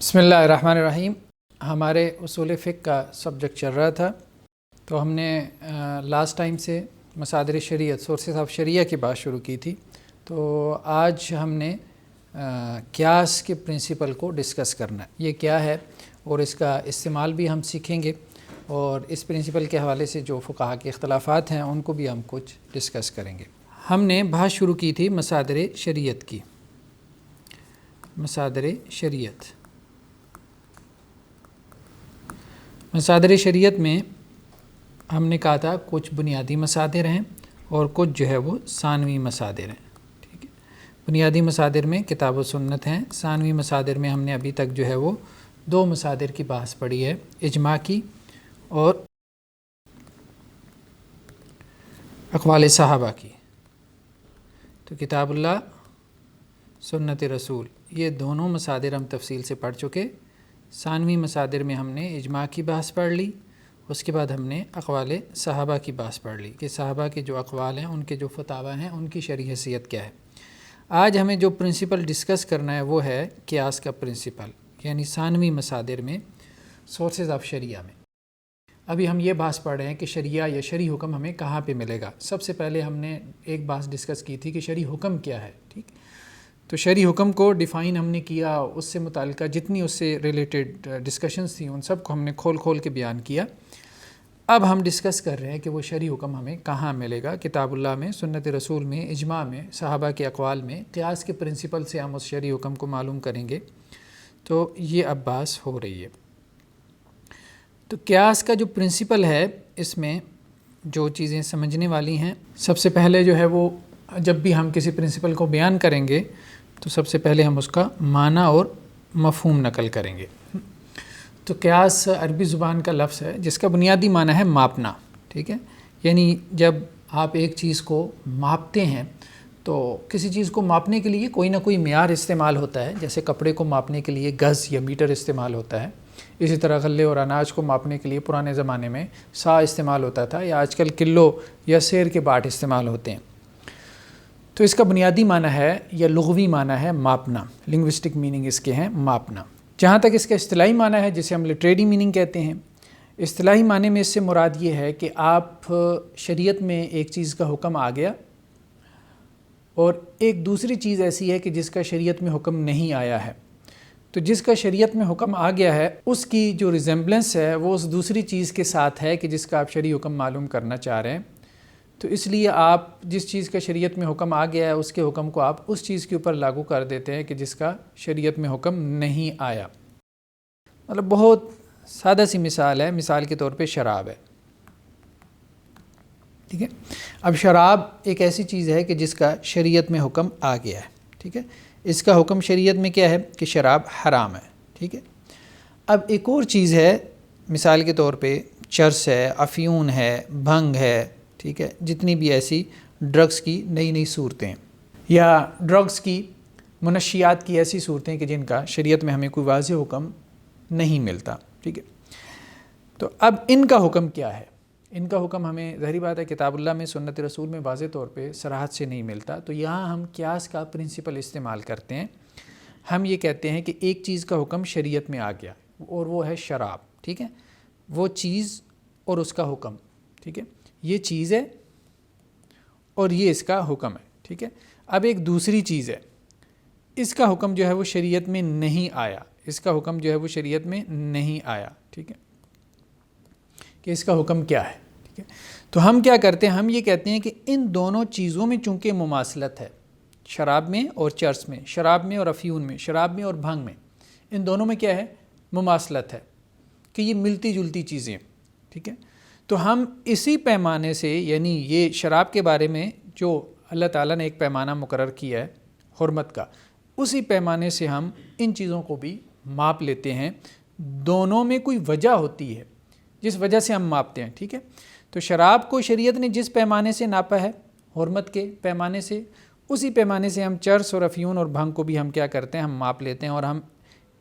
بسم اللہ الرحمن الرحیم۔ ہمارے اصول فقہ کا سبجیکٹ چل رہا تھا، تو ہم نے لاسٹ ٹائم سے مصادر شریعت سورسز آف شریعہ کی بات شروع کی تھی۔ تو آج ہم نے قیاس کے پرنسپل کو ڈسکس کرنا ہے، یہ کیا ہے اور اس کا استعمال بھی ہم سیکھیں گے، اور اس پرنسپل کے حوالے سے جو فقہا کے اختلافات ہیں ان کو بھی ہم کچھ ڈسکس کریں گے۔ ہم نے بات شروع کی تھی مصادر شریعت کی۔ مصادر شریعت میں ہم نے کہا تھا کچھ بنیادی مصادر ہیں اور کچھ جو ہے وہ ثانوی مصادر ہیں، ٹھیک ہے۔ بنیادی مصادر میں کتاب و سنت ہیں، ثانوی مصادر میں ہم نے ابھی تک جو ہے وہ دو مصادر کی بحث پڑھی ہے، اجماع کی اور اقوال صحابہ کی۔ تو کتاب اللہ، سنت رسول، یہ دونوں مصادر ہم تفصیل سے پڑھ چکے۔ ثانوی مصادر میں ہم نے اجماع کی بحث پڑھ لی، اس کے بعد ہم نے اقوال صحابہ کی بحث پڑھ لی کہ صحابہ کے جو اقوال ہیں، ان کے جو فتاوی ہیں، ان کی شرعی حیثیت کیا ہے۔ آج ہمیں جو پرنسپل ڈسکس کرنا ہے وہ ہے قیاس کا پرنسپل، یعنی ثانوی مصادر میں سورسز آف شریعہ میں۔ ابھی ہم یہ بحث پڑھ رہے ہیں کہ شریعہ یا شرعی حکم ہمیں کہاں پہ ملے گا۔ سب سے پہلے ہم نے ایک بحث ڈسکس کی تھی کہ شرعی حکم کیا ہے، ٹھیک۔ تو شرعی حکم کو ڈیفائن ہم نے کیا، اس سے متعلقہ جتنی اس سے ریلیٹڈ ڈسکشنز تھیں ان سب کو ہم نے کھول کے بیان کیا۔ اب ہم ڈسکس کر رہے ہیں کہ وہ شرعی حکم ہمیں کہاں ملے گا، کتاب اللہ میں، سنت رسول میں، اجماع میں، صحابہ کے اقوال میں۔ قیاس کے پرنسپل سے ہم اس شرعی حکم کو معلوم کریں گے۔ تو یہ اب بحث ہو رہی ہے۔ تو قیاس کا جو پرنسپل ہے، اس میں جو چیزیں سمجھنے والی ہیں، سب سے پہلے جو ہے وہ جب بھی ہم کسی پرنسپل کو بیان کریں گے تو سب سے پہلے ہم اس کا معنی اور مفہوم نقل کریں گے۔ تو قیاس عربی زبان کا لفظ ہے جس کا بنیادی معنی ہے ماپنا، ٹھیک ہے۔ یعنی جب آپ ایک چیز کو ماپتے ہیں تو کسی چیز کو ماپنے کے لیے کوئی نہ کوئی معیار استعمال ہوتا ہے، جیسے کپڑے کو ماپنے کے لیے گز یا میٹر استعمال ہوتا ہے۔ اسی طرح غلے اور اناج کو ماپنے کے لیے پرانے زمانے میں سا استعمال ہوتا تھا، یا آج کل کلو یا سیر کے باٹ استعمال ہوتے ہیں۔ تو اس کا بنیادی معنی ہے یا لغوی معنی ہے ماپنا، لنگوسٹک میننگ اس کے ہیں ماپنا۔ جہاں تک اس کا اصطلاحی معنی ہے، جسے ہم لٹریری میننگ کہتے ہیں، اصطلاحی معنی میں اس سے مراد یہ ہے کہ آپ شریعت میں ایک چیز کا حکم آ گیا اور ایک دوسری چیز ایسی ہے کہ جس کا شریعت میں حکم نہیں آیا ہے، تو جس کا شریعت میں حکم آ گیا ہے اس کی جو ریزمبلنس ہے وہ اس دوسری چیز کے ساتھ ہے کہ جس کا آپ شرعی حکم معلوم کرنا چاہ رہے ہیں۔ تو اس لیے آپ جس چیز کا شریعت میں حکم آ گیا ہے اس کے حکم کو آپ اس چیز کے اوپر لاگو کر دیتے ہیں کہ جس کا شریعت میں حکم نہیں آیا۔ مطلب بہت سادہ سی مثال ہے، مثال کے طور پہ شراب ہے، ٹھیک ہے۔ اب شراب ایک ایسی چیز ہے کہ جس کا شریعت میں حکم آ گیا ہے، ٹھیک ہے۔ اس کا حکم شریعت میں کیا ہے کہ شراب حرام ہے، ٹھیک ہے۔ اب ایک اور چیز ہے، مثال کے طور پہ چرس ہے، افیون ہے، بھنگ ہے، ٹھیک ہے، جتنی بھی ایسی ڈرگس کی نئی صورتیں یا ڈرگس کی منشیات کی ایسی صورتیں کہ جن کا شریعت میں ہمیں کوئی واضح حکم نہیں ملتا، ٹھیک ہے۔ تو اب ان کا حکم کیا ہے؟ ان کا حکم ہمیں ظاہری بات ہے کتاب اللہ میں، سنت رسول میں واضح طور پہ صراحت سے نہیں ملتا۔ تو یہاں ہم قیاس کا پرنسپل استعمال کرتے ہیں۔ ہم یہ کہتے ہیں کہ ایک چیز کا حکم شریعت میں آ گیا اور وہ ہے شراب، ٹھیک ہے۔ وہ چیز اور اس کا حکم، ٹھیک ہے، یہ چیز ہے اور یہ اس کا حکم ہے، ٹھیک ہے۔ اب ایک دوسری چیز ہے، اس کا حکم جو ہے وہ شریعت میں نہیں آیا، اس کا حکم جو ہے وہ شریعت میں نہیں آیا، ٹھیک ہے، کہ اس کا حکم کیا ہے، ٹھیک ہے۔ تو ہم کیا کرتے ہیں، ہم یہ کہتے ہیں کہ ان دونوں چیزوں میں چونکہ مماثلت ہے، شراب میں اور چرس میں، شراب میں اور افیون میں، شراب میں اور بھنگ میں، ان دونوں میں کیا ہے، مماثلت ہے، کہ یہ ملتی جلتی چیزیں، ٹھیک ہے۔ تو ہم اسی پیمانے سے، یعنی یہ شراب کے بارے میں جو اللہ تعالیٰ نے ایک پیمانہ مقرر کیا ہے حرمت کا، اسی پیمانے سے ہم ان چیزوں کو بھی ماپ لیتے ہیں۔ دونوں میں کوئی وجہ ہوتی ہے جس وجہ سے ہم ماپتے ہیں، ٹھیک ہے۔ تو شراب کو شریعت نے جس پیمانے سے ناپا ہے، حرمت کے پیمانے سے، اسی پیمانے سے ہم چرس اور افیون اور بھنگ کو بھی ہم کیا کرتے ہیں، ہم ماپ لیتے ہیں اور ہم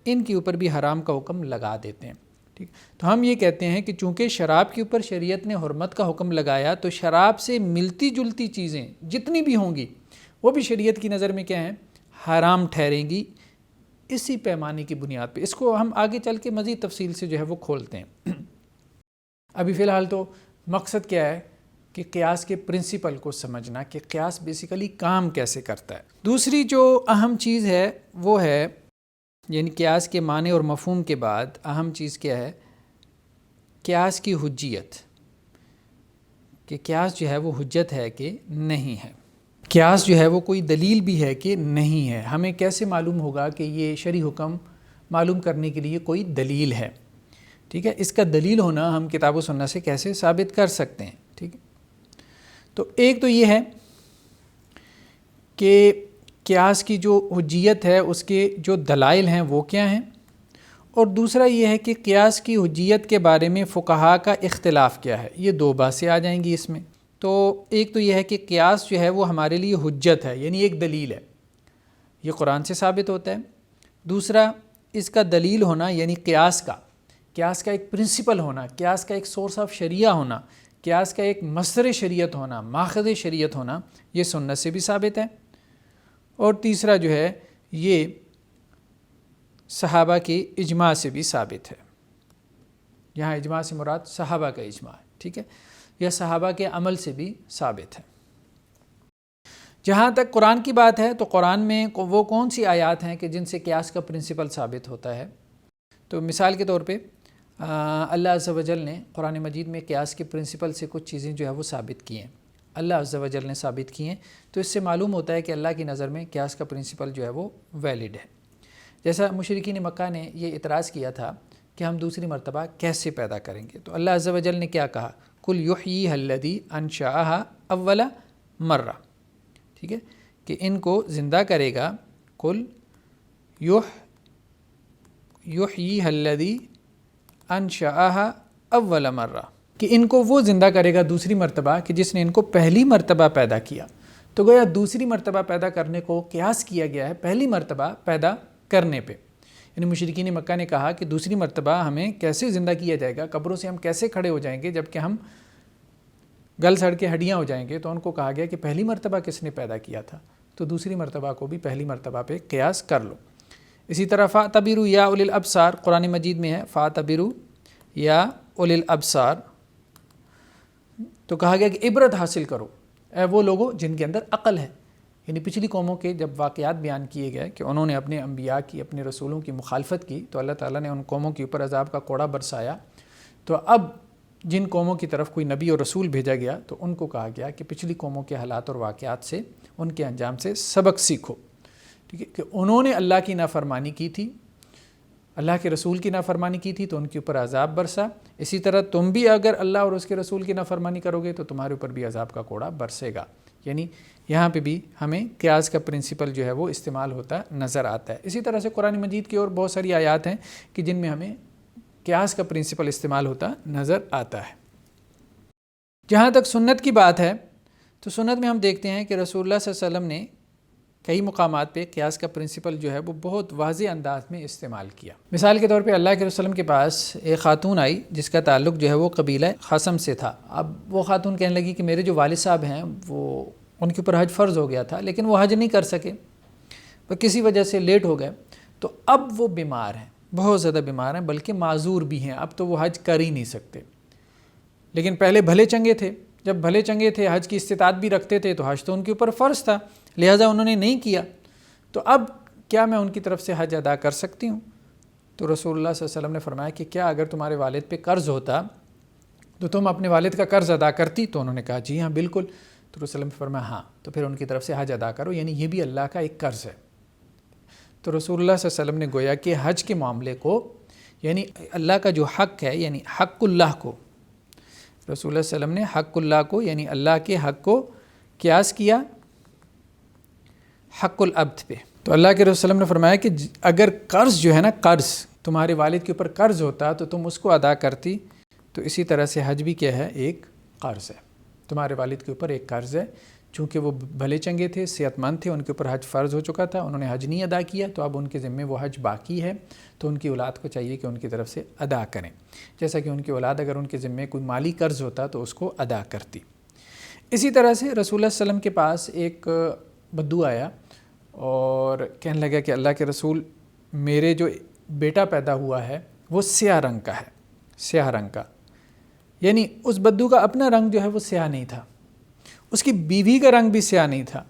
ان کے اوپر بھی حرام کا حکم لگا دیتے ہیں، ٹھیک۔ تو ہم یہ کہتے ہیں کہ چونکہ شراب کے اوپر شریعت نے حرمت کا حکم لگایا، تو شراب سے ملتی جلتی چیزیں جتنی بھی ہوں گی وہ بھی شریعت کی نظر میں کیا ہیں، حرام ٹھہریں گی، اسی پیمانے کی بنیاد پہ، اس کو ہم آگے چل کے مزید تفصیل سے جو ہے وہ کھولتے ہیں۔ ابھی فی الحال تو مقصد کیا ہے کہ قیاس کے پرنسپل کو سمجھنا کہ قیاس بیسیکلی کام کیسے کرتا ہے۔ دوسری جو اہم چیز ہے وہ ہے، یعنی قیاس کے معنی اور مفہوم کے بعد اہم چیز کیا ہے؟ قیاس کی حجیت، کہ قیاس جو ہے وہ حجت ہے کہ نہیں ہے، قیاس جو ہے وہ کوئی دلیل بھی ہے کہ نہیں ہے۔ ہمیں کیسے معلوم ہوگا کہ یہ شرعی حکم معلوم کرنے کے لیے کوئی دلیل ہے؟ ٹھیک ہے، اس کا دلیل ہونا ہم کتاب و سنت سے کیسے ثابت کر سکتے ہیں؟ ٹھیک ہے، تو ایک تو یہ ہے کہ قیاس کی جو حجیت ہے اس کے جو دلائل ہیں وہ کیا ہیں، اور دوسرا یہ ہے کہ قیاس کی حجیت کے بارے میں فقہا کا اختلاف کیا ہے۔ یہ دو باتیں آ جائیں گی اس میں۔ تو ایک تو یہ ہے کہ قیاس جو ہے وہ ہمارے لیے حجت ہے، یعنی ایک دلیل ہے، یہ قرآن سے ثابت ہوتا ہے۔ دوسرا اس کا دلیل ہونا، یعنی قیاس کا ایک پرنسپل ہونا، قیاس کا ایک سورس آف شریعہ ہونا، قیاس کا ایک مصدر شریعت ہونا، ماخذ شریعت ہونا، یہ سنت سے بھی ثابت ہے۔ اور تیسرا جو ہے یہ صحابہ کے اجماع سے بھی ثابت ہے۔ یہاں اجماع سے مراد صحابہ کا اجماع ہے، ٹھیک ہے، یا صحابہ کے عمل سے بھی ثابت ہے۔ جہاں تک قرآن کی بات ہے تو قرآن میں وہ کون سی آیات ہیں کہ جن سے قیاس کا پرنسپل ثابت ہوتا ہے؟ تو مثال کے طور پہ اللہ عز و جل نے قرآن مجید میں قیاس کے پرنسپل سے کچھ چیزیں جو ہے وہ ثابت کی ہیں، اللہ عز و جل نے ثابت کی ہیں، تو اس سے معلوم ہوتا ہے کہ اللہ کی نظر میں قیاس کا پرنسپل جو ہے وہ ویلڈ ہے۔ جیسا مشرکین مکہ نے یہ اعتراض کیا تھا کہ ہم دوسری مرتبہ کیسے پیدا کریں گے، تو اللہ عز و جل نے کیا کہا؟ قل یحییھا الذی انشأھا اول مرہ، ٹھیک ہے، کہ ان کو زندہ کرے گا، قل یحییھا الذی انشأھا اول مرہ، کہ ان کو وہ زندہ کرے گا دوسری مرتبہ کہ جس نے ان کو پہلی مرتبہ پیدا کیا۔ تو گویا دوسری مرتبہ پیدا کرنے کو قیاس کیا گیا ہے پہلی مرتبہ پیدا کرنے پہ۔ یعنی مشرکین مکہ نے کہا کہ دوسری مرتبہ ہمیں کیسے زندہ کیا جائے گا، قبروں سے ہم کیسے کھڑے ہو جائیں گے جب کہ ہم گل سڑ کے ہڈیاں ہو جائیں گے؟ تو ان کو کہا گیا کہ پہلی مرتبہ کس نے پیدا کیا تھا، تو دوسری مرتبہ کو بھی پہلی مرتبہ پہ قیاس کر لو۔ اسی طرح فَاعْتَبِرُوا يَا أُولِي الْأَبْصَارِ، قرآن مجید میں ہے فَاعْتَبِرُوا يَا أُولِي الْأَبْصَارِ، تو کہا گیا کہ عبرت حاصل کرو اے وہ لوگوں جن کے اندر عقل ہے۔ یعنی پچھلی قوموں کے جب واقعات بیان کیے گئے کہ انہوں نے اپنے انبیاء کی، اپنے رسولوں کی مخالفت کی، تو اللہ تعالیٰ نے ان قوموں کے اوپر عذاب کا کوڑا برسایا۔ تو اب جن قوموں کی طرف کوئی نبی اور رسول بھیجا گیا تو ان کو کہا گیا کہ پچھلی قوموں کے حالات اور واقعات سے، ان کے انجام سے سبق سیکھو، ٹھیک ہے، کہ انہوں نے اللہ کی نافرمانی کی تھی، اللہ کے رسول کی نافرمانی کی تھی تو ان کے اوپر عذاب برسا، اسی طرح تم بھی اگر اللہ اور اس کے رسول کی نافرمانی کرو گے تو تمہارے اوپر بھی عذاب کا کوڑا برسے گا۔ یعنی یہاں پہ بھی ہمیں قیاس کا پرنسپل جو ہے وہ استعمال ہوتا نظر آتا ہے۔ اسی طرح سے قرآن مجید کی اور بہت ساری آیات ہیں کہ جن میں ہمیں قیاس کا پرنسپل استعمال ہوتا نظر آتا ہے۔ جہاں تک سنت کی بات ہے تو سنت میں ہم دیکھتے ہیں کہ رسول اللہ صلی اللہ علیہ وسلم نے کئی مقامات پہ قیاس کا پرنسپل جو ہے وہ بہت واضح انداز میں استعمال کیا۔ مثال کے طور پہ اللہ کے رسول وسلم کے پاس ایک خاتون آئی جس کا تعلق جو ہے وہ قبیلہ خصم سے تھا۔ اب وہ خاتون کہنے لگی کہ میرے جو والد صاحب ہیں وہ ان کے اوپر حج فرض ہو گیا تھا لیکن وہ حج نہیں کر سکے، وہ کسی وجہ سے لیٹ ہو گئے، تو اب وہ بیمار ہیں، بہت زیادہ بیمار ہیں، بلکہ معذور بھی ہیں، اب تو وہ حج کر ہی نہیں سکتے۔ لیکن پہلے بھلے چنگے تھے، جب بھلے چنگے تھے، حج کی استطاعت بھی رکھتے تھے، تو حج تو ان کے اوپر فرض تھا، لہٰذا انہوں نے نہیں کیا، تو اب کیا میں ان کی طرف سے حج ادا کر سکتی ہوں؟ تو رسول اللہ صلی اللہ علیہ وسلم نے فرمایا کہ کیا اگر تمہارے والد پہ قرض ہوتا تو تم اپنے والد کا قرض ادا کرتی؟ تو انہوں نے کہا جی ہاں بالکل۔ تو رسول اللہ صلی اللہ علیہ وسلم نے فرمایا ہاں، تو پھر ان کی طرف سے حج ادا کرو، یعنی یہ بھی اللہ کا ایک قرض ہے۔ تو رسول اللہ صلی اللہ علیہ وسلم نے گویا کہ حج کے معاملے کو، یعنی اللہ کا جو حق ہے، یعنی حق اللہ کو، رسول اللہ صلی اللہ علیہ وسلم نے حق اللہ کو، یعنی اللہ کے حق کو قیاس کیا حق العبد پہ۔ تو اللہ کے رسول صلی اللہ علیہ وسلم نے فرمایا کہ اگر قرض جو ہے نا، قرض تمہارے والد کے اوپر قرض ہوتا تو تم اس کو ادا کرتی، تو اسی طرح سے حج بھی کیا ہے، ایک قرض ہے، تمہارے والد کے اوپر ایک قرض ہے۔ چونکہ وہ بھلے چنگے تھے، صحت مند تھے، ان کے اوپر حج فرض ہو چکا تھا، انہوں نے حج نہیں ادا کیا، تو اب ان کے ذمے وہ حج باقی ہے، تو ان کی اولاد کو چاہیے کہ ان کی طرف سے ادا کریں، جیسا کہ ان کی اولاد اگر ان کے ذمے کوئی مالی قرض ہوتا تو اس کو ادا کرتی۔ اسی طرح سے رسول اللہ صلی اللہ علیہ وسلم کے پاس ایک بدو آیا اور کہنے لگا کہ اللہ کے رسول میرے جو بیٹا پیدا ہوا ہے وہ سیاہ رنگ کا ہے، سیاہ رنگ کا، یعنی اس بدو کا اپنا رنگ جو ہے وہ سیاہ نہیں تھا، اس کی بیوی کا رنگ بھی سیاہ نہیں تھا،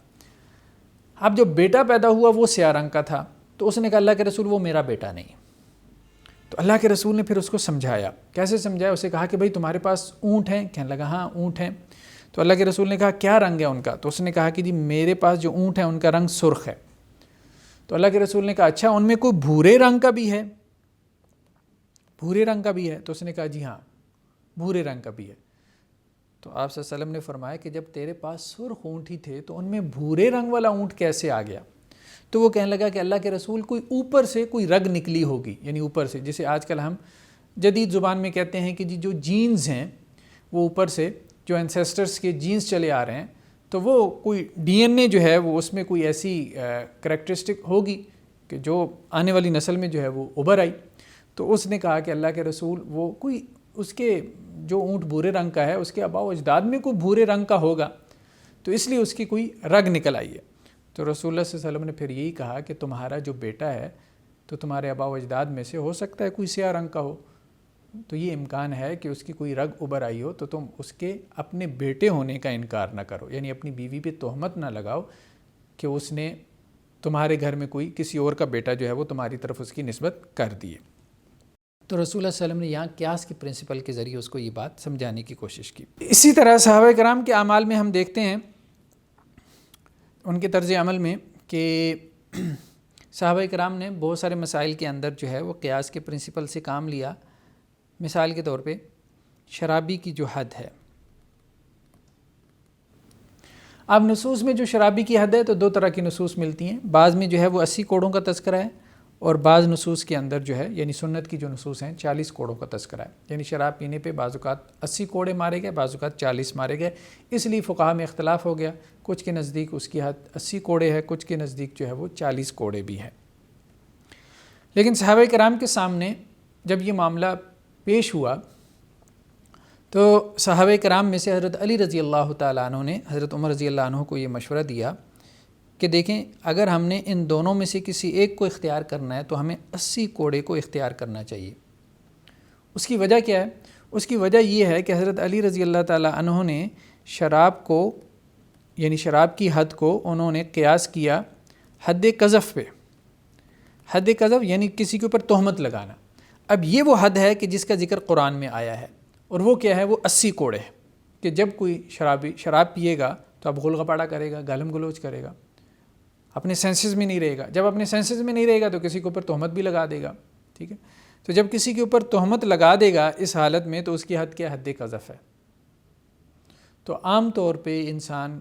اب جو بیٹا پیدا ہوا وہ سیاہ رنگ کا تھا، تو اس نے کہا اللہ کے رسول وہ میرا بیٹا نہیں۔ تو اللہ کے رسول نے پھر اس کو سمجھایا، کیسے سمجھایا؟ اسے کہا کہ بھئی تمہارے پاس اونٹ ہیں؟ کہنے لگا ہاں اونٹ ہیں۔ تو اللہ کے رسول نے کہا کیا رنگ ہے ان کا؟ تو اس نے کہا کہ جی میرے پاس جو اونٹ ہیں ان کا رنگ سرخ ہے۔ تو اللہ کے رسول نے کہا اچھا ان میں کوئی بھورے رنگ کا بھی ہے؟ بھورے رنگ کا بھی ہے؟ تو اس نے کہا جی ہاں بھورے رنگ کا بھی ہے۔ تو آپ صلی اللہ علیہ وسلم نے فرمایا کہ جب تیرے پاس سرخ اونٹ ہی تھے تو ان میں بھورے رنگ والا اونٹ کیسے آ گیا؟ تو وہ کہنے لگا کہ اللہ کے رسول کوئی اوپر سے کوئی رگ نکلی ہوگی، یعنی اوپر سے، جسے آج کل ہم جدید زبان میں کہتے ہیں کہ جی جو جینز ہیں وہ اوپر سے جو اینسیسٹرز کے جینز چلے آ رہے ہیں، تو وہ کوئی ڈی این اے جو ہے وہ اس میں کوئی ایسی کریکٹرسٹک ہوگی کہ جو آنے والی نسل میں جو ہے وہ ابھر آئی۔ تو اس نے کہا کہ اللہ کے رسول وہ کوئی اس کے جو اونٹ بھورے رنگ کا ہے اس کے آباء و اجداد میں کوئی بھورے رنگ کا ہوگا، تو اس لیے اس کی کوئی رگ نکل آئی ہے۔ تو رسول اللہ صلی اللہ علیہ وسلم نے پھر یہی کہا کہ تمہارا جو بیٹا ہے تو تمہارے آباء و اجداد میں سے ہو سکتا ہے کوئی سیاہ رنگ کا ہو، تو یہ امکان ہے کہ اس کی کوئی رگ ابھر آئی ہو، تو تم اس کے اپنے بیٹے ہونے کا انکار نہ کرو، یعنی اپنی بیوی پہ تہمت نہ لگاؤ کہ اس نے تمہارے گھر میں کوئی کسی اور کا بیٹا جو ہے وہ تمہاری طرف اس کی نسبت کر دیے۔ تو رسول اللہ صلی اللہ علیہ وسلم نے یہاں قیاس کی پرنسپل کے ذریعے اس کو یہ بات سمجھانے کی کوشش کی۔ اسی طرح صحابہ کرام کے اعمال میں ہم دیکھتے ہیں ان کے طرز عمل میں کہ صحابہ کرام نے بہت سارے مسائل کے اندر جو ہے وہ قیاس کے پرنسپل سے کام لیا۔ مثال کے طور پہ شرابی کی جو حد ہے، اب نصوص میں جو شرابی کی حد ہے تو دو طرح کی نصوص ملتی ہیں، بعض میں جو ہے وہ 80 کوڑوں کا تذکرہ ہے، اور بعض نصوص کے اندر جو ہے یعنی سنت کی جو نصوص ہیں 40 کوڑوں کا تذکرہ ہے، یعنی شراب پینے پہ بعض اوقات 80 کوڑے مارے گئے، بعض اوقات 40 مارے گئے۔ اس لیے فقہا میں اختلاف ہو گیا، کچھ کے نزدیک اس کی حد 80 کوڑے ہے، کچھ کے نزدیک جو ہے وہ 40 کوڑے بھی ہے۔ لیکن صحابہ کرام کے سامنے جب یہ معاملہ پیش ہوا تو صحابہ کرام میں سے حضرت علی رضی اللہ تعالیٰ عنہ نے حضرت عمر رضی اللہ عنہ کو یہ مشورہ دیا کہ دیکھیں اگر ہم نے ان دونوں میں سے کسی ایک کو اختیار کرنا ہے تو ہمیں 80 کوڑے کو اختیار کرنا چاہیے۔ اس کی وجہ کیا ہے؟ اس کی وجہ یہ ہے کہ حضرت علی رضی اللہ تعالیٰ عنہ نے شراب کو یعنی شراب کی حد کو انہوں نے قیاس کیا حد قذف پہ۔ حد قذف یعنی کسی کے اوپر تہمت لگانا۔ اب یہ وہ حد ہے کہ جس کا ذکر قرآن میں آیا ہے، اور وہ کیا ہے؟ وہ 80 کوڑے ہے کہ جب کوئی شراب پیے گا تو اب غلغپاڑا کرے گا، گالم گلوچ کرے گا، اپنے سینسز میں نہیں رہے گا۔ جب اپنے سینسز میں نہیں رہے گا تو کسی کے اوپر تہمت بھی لگا دے گا، ٹھیک ہے؟ تو جب کسی کے اوپر تہمت لگا دے گا اس حالت میں تو اس کی حد کیا؟ حد قذف ہے۔ تو عام طور پہ انسان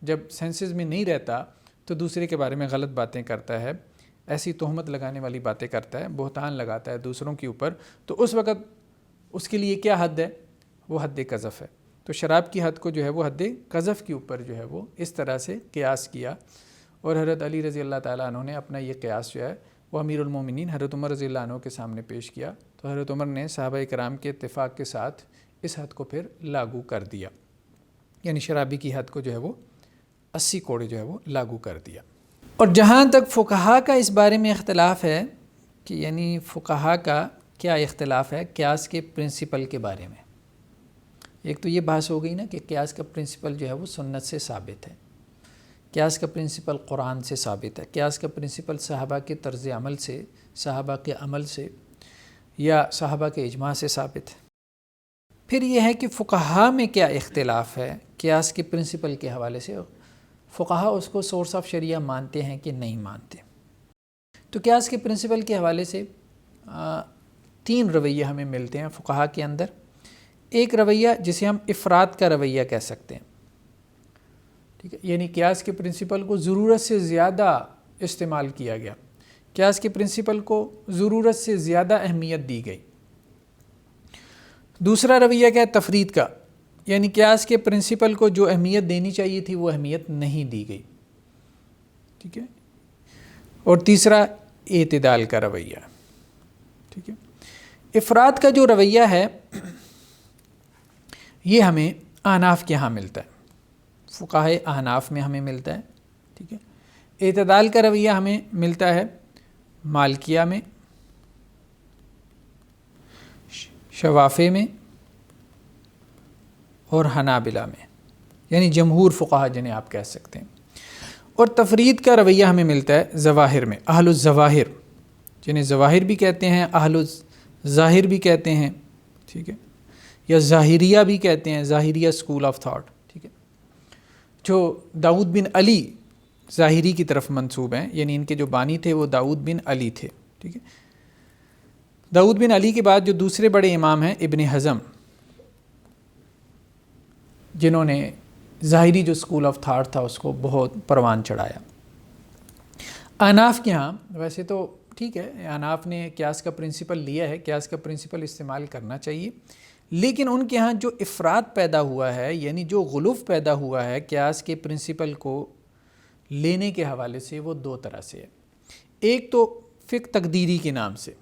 جب سینسز میں نہیں رہتا تو دوسرے کے بارے میں غلط باتیں کرتا ہے، ایسی تہمت لگانے والی باتیں کرتا ہے، بہتان لگاتا ہے دوسروں کے اوپر، تو اس وقت اس کے لیے کیا حد ہے؟ وہ حد قذف ہے۔ تو شراب کی حد کو جو ہے وہ حد قذف کے اوپر جو ہے وہ اس طرح سے قیاس کیا، اور حضرت علی رضی اللہ تعالیٰ عنہ نے اپنا یہ قیاس جو ہے وہ امیر المومنین حضرت عمر رضی اللہ عنہ کے سامنے پیش کیا، تو حضرت عمر نے صحابہ کرام کے اتفاق کے ساتھ اس حد کو پھر لاگو کر دیا، یعنی شرابی کی حد کو جو ہے وہ 80 کوڑے جو ہے وہ لاگو کر دیا۔ اور جہاں تک فقہا کا اس بارے میں اختلاف ہے کہ یعنی فقہا کا کیا اختلاف ہے قیاس کے پرنسپل کے بارے میں، ایک تو یہ بحث ہو گئی نا کہ قیاس کا پرنسپل جو ہے وہ سنت سے ثابت ہے، قیاس کا پرنسپل قرآن سے ثابت ہے، قیاس کا پرنسپل صحابہ کے طرز عمل سے، صحابہ کے عمل سے یا صحابہ کے اجماع سے ثابت ہے۔ پھر یہ ہے کہ فقہا میں کیا اختلاف ہے قیاس کے پرنسپل کے حوالے سے، فقہا اس کو سورس آف شریعہ مانتے ہیں کہ نہیں مانتے۔ تو قیاس کے پرنسپل کے حوالے سے 3 رویے ہمیں ملتے ہیں فقہا کے اندر۔ ایک رویہ جسے ہم افراد کا رویہ کہہ سکتے ہیں، ٹھیک ہے، یعنی قیاس کے پرنسپل کو ضرورت سے زیادہ استعمال کیا گیا، قیاس کے پرنسپل کو ضرورت سے زیادہ اہمیت دی گئی۔ دوسرا رویہ کیا ہے؟ تفرید کا، یعنی قیاس کے پرنسپل کو جو اہمیت دینی چاہیے تھی وہ اہمیت نہیں دی گئی، ٹھیک ہے۔ اور تیسرا اعتدال کا رویہ، ٹھیک ہے۔ افراد کا جو رویہ ہے یہ ہمیں احناف کے ہاں ملتا ہے، فقہائے احناف میں ہمیں ملتا ہے، ٹھیک ہے۔ اعتدال کا رویہ ہمیں ملتا ہے مالکیہ میں، شوافے میں اور حنابلہ میں، یعنی جمہور فقہا جنہیں آپ کہہ سکتے ہیں۔ اور تفرید کا رویہ ہمیں ملتا ہے ظواہر میں، اہل الظواہر، جنہیں ظواہر بھی کہتے ہیں، اہل الظاہر بھی کہتے ہیں، ٹھیک ہے، یا ظاہریہ بھی کہتے ہیں، ظاہریہ اسکول آف تھاٹ، ٹھیک ہے، جو داؤد بن علی ظاہری کی طرف منسوب ہیں، یعنی ان کے جو بانی تھے وہ داؤد بن علی تھے، ٹھیک ہے۔ داؤد بن علی کے بعد جو دوسرے بڑے امام ہیں ابن حزم، جنہوں نے ظاہری جو اسکول آف تھاٹ تھا اس کو بہت پروان چڑھایا۔ احناف کے ہاں ویسے تو ٹھیک ہے، احناف نے قیاس کا پرنسپل لیا ہے، قیاس کا پرنسپل استعمال کرنا چاہیے، لیکن ان کے ہاں جو افراد پیدا ہوا ہے، یعنی جو غلوف پیدا ہوا ہے قیاس کے پرنسپل کو لینے کے حوالے سے، وہ دو طرح سے ہے۔ ایک تو فقہ تقدیری کے نام سے،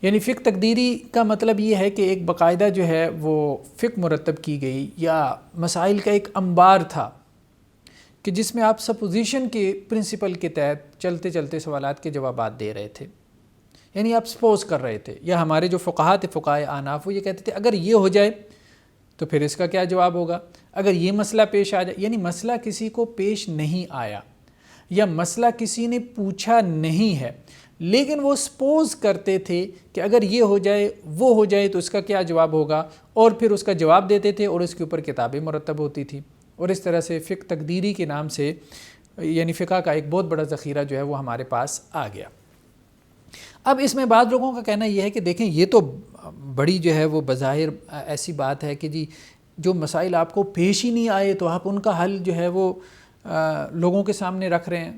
یعنی فقہ تقدیری کا مطلب یہ ہے کہ ایک باقاعدہ جو ہے وہ فقہ مرتب کی گئی، یا مسائل کا ایک انبار تھا کہ جس میں آپ سپوزیشن کے پرنسپل کے تحت چلتے چلتے سوالات کے جوابات دے رہے تھے، یعنی آپ سپوز کر رہے تھے، یا ہمارے جو فقہا تھے، فقہائے احناف، وہ یہ کہتے تھے اگر یہ ہو جائے تو پھر اس کا کیا جواب ہوگا، اگر یہ مسئلہ پیش آ جائے، یعنی مسئلہ کسی کو پیش نہیں آیا یا مسئلہ کسی نے پوچھا نہیں ہے، لیکن وہ سپوز کرتے تھے کہ اگر یہ ہو جائے، وہ ہو جائے تو اس کا کیا جواب ہوگا، اور پھر اس کا جواب دیتے تھے اور اس کے اوپر کتابیں مرتب ہوتی تھی، اور اس طرح سے فقہ تقدیری کے نام سے یعنی فقہ کا ایک بہت بڑا ذخیرہ جو ہے وہ ہمارے پاس آ گیا۔ اب اس میں بعض لوگوں کا کہنا یہ ہے کہ دیکھیں یہ تو بڑی جو ہے وہ بظاہر ایسی بات ہے کہ جی جو مسائل آپ کو پیش ہی نہیں آئے تو آپ ان کا حل جو ہے وہ لوگوں کے سامنے رکھ رہے ہیں،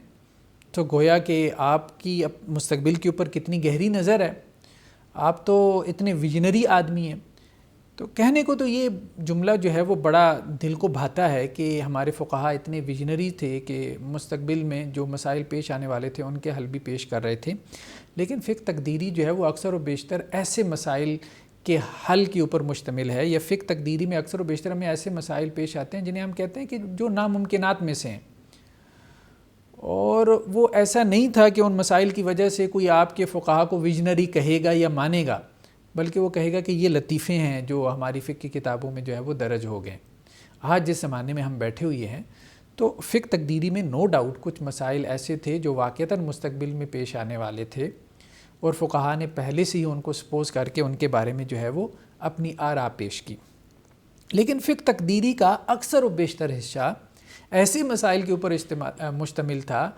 تو گویا کہ آپ کی مستقبل کے اوپر کتنی گہری نظر ہے، آپ تو اتنے ویژنری آدمی ہیں۔ تو کہنے کو تو یہ جملہ جو ہے وہ بڑا دل کو بھاتا ہے کہ ہمارے فقہا اتنے ویژنری تھے کہ مستقبل میں جو مسائل پیش آنے والے تھے ان کے حل بھی پیش کر رہے تھے، لیکن فقہ تقدیری جو ہے وہ اکثر و بیشتر ایسے مسائل کے حل کے اوپر مشتمل ہے، یا فقہ تقدیری میں اکثر و بیشتر ہمیں ایسے مسائل پیش آتے ہیں جنہیں ہم کہتے ہیں کہ جو ناممکنات میں سے ہیں، اور وہ ایسا نہیں تھا کہ ان مسائل کی وجہ سے کوئی آپ کے فقہا کو ویژنری کہے گا یا مانے گا، بلکہ وہ کہے گا کہ یہ لطیفے ہیں جو ہماری فقہ کی کتابوں میں جو ہے وہ درج ہو گئے۔ آج جس زمانے میں ہم بیٹھے ہوئے ہیں تو فقہ تقدیری میں نو ڈاؤٹ کچھ مسائل ایسے تھے جو واقعتاً مستقبل میں پیش آنے والے تھے، اور فقہا نے پہلے سے ہی ان کو سپوز کر کے ان کے بارے میں جو ہے وہ اپنی آراء پیش کی۔ لیکن فقہ تقدیری کا اکثر و بیشتر حصہ ایسے مسائل کے اوپر مشتمل تھا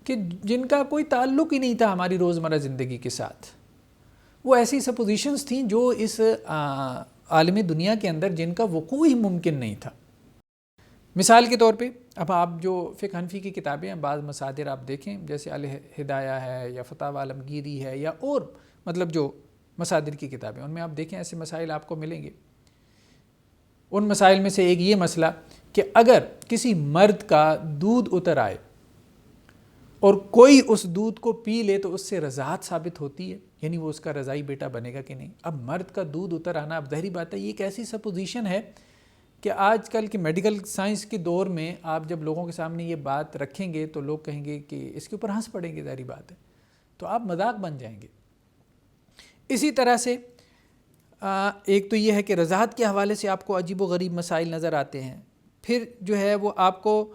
کہ جن کا کوئی تعلق ہی نہیں تھا ہماری روزمرہ زندگی کے ساتھ، وہ ایسی سپوزیشنز تھیں جو اس عالم دنیا کے اندر جن کا وقوع ہی ممکن نہیں تھا۔ مثال کے طور پہ اب آپ جو فقہ حنفی کی کتابیں ہیں، بعض مصادر آپ دیکھیں جیسے الہدایہ ہے یا فتاوی عالمگیری ہے یا اور مطلب جو مصادر کی کتابیں، ان میں آپ دیکھیں ایسے مسائل آپ کو ملیں گے۔ ان مسائل میں سے ایک یہ مسئلہ کہ اگر کسی مرد کا دودھ اتر آئے اور کوئی اس دودھ کو پی لے تو اس سے رضاعت ثابت ہوتی ہے، یعنی وہ اس کا رضائی بیٹا بنے گا کہ نہیں۔ اب مرد کا دودھ اتر آنا، اب ظاہری بات ہے یہ ایک ایسی سپوزیشن ہے کہ آج کل کے میڈیکل سائنس کے دور میں آپ جب لوگوں کے سامنے یہ بات رکھیں گے تو لوگ کہیں گے کہ اس کے اوپر ہنس پڑیں گے، ظاہری بات ہے، تو آپ مذاق بن جائیں گے۔ اسی طرح سے ایک تو یہ ہے کہ رضاعت کے حوالے سے آپ کو عجیب و غریب مسائل نظر آتے ہیں، پھر جو ہے وہ آپ کو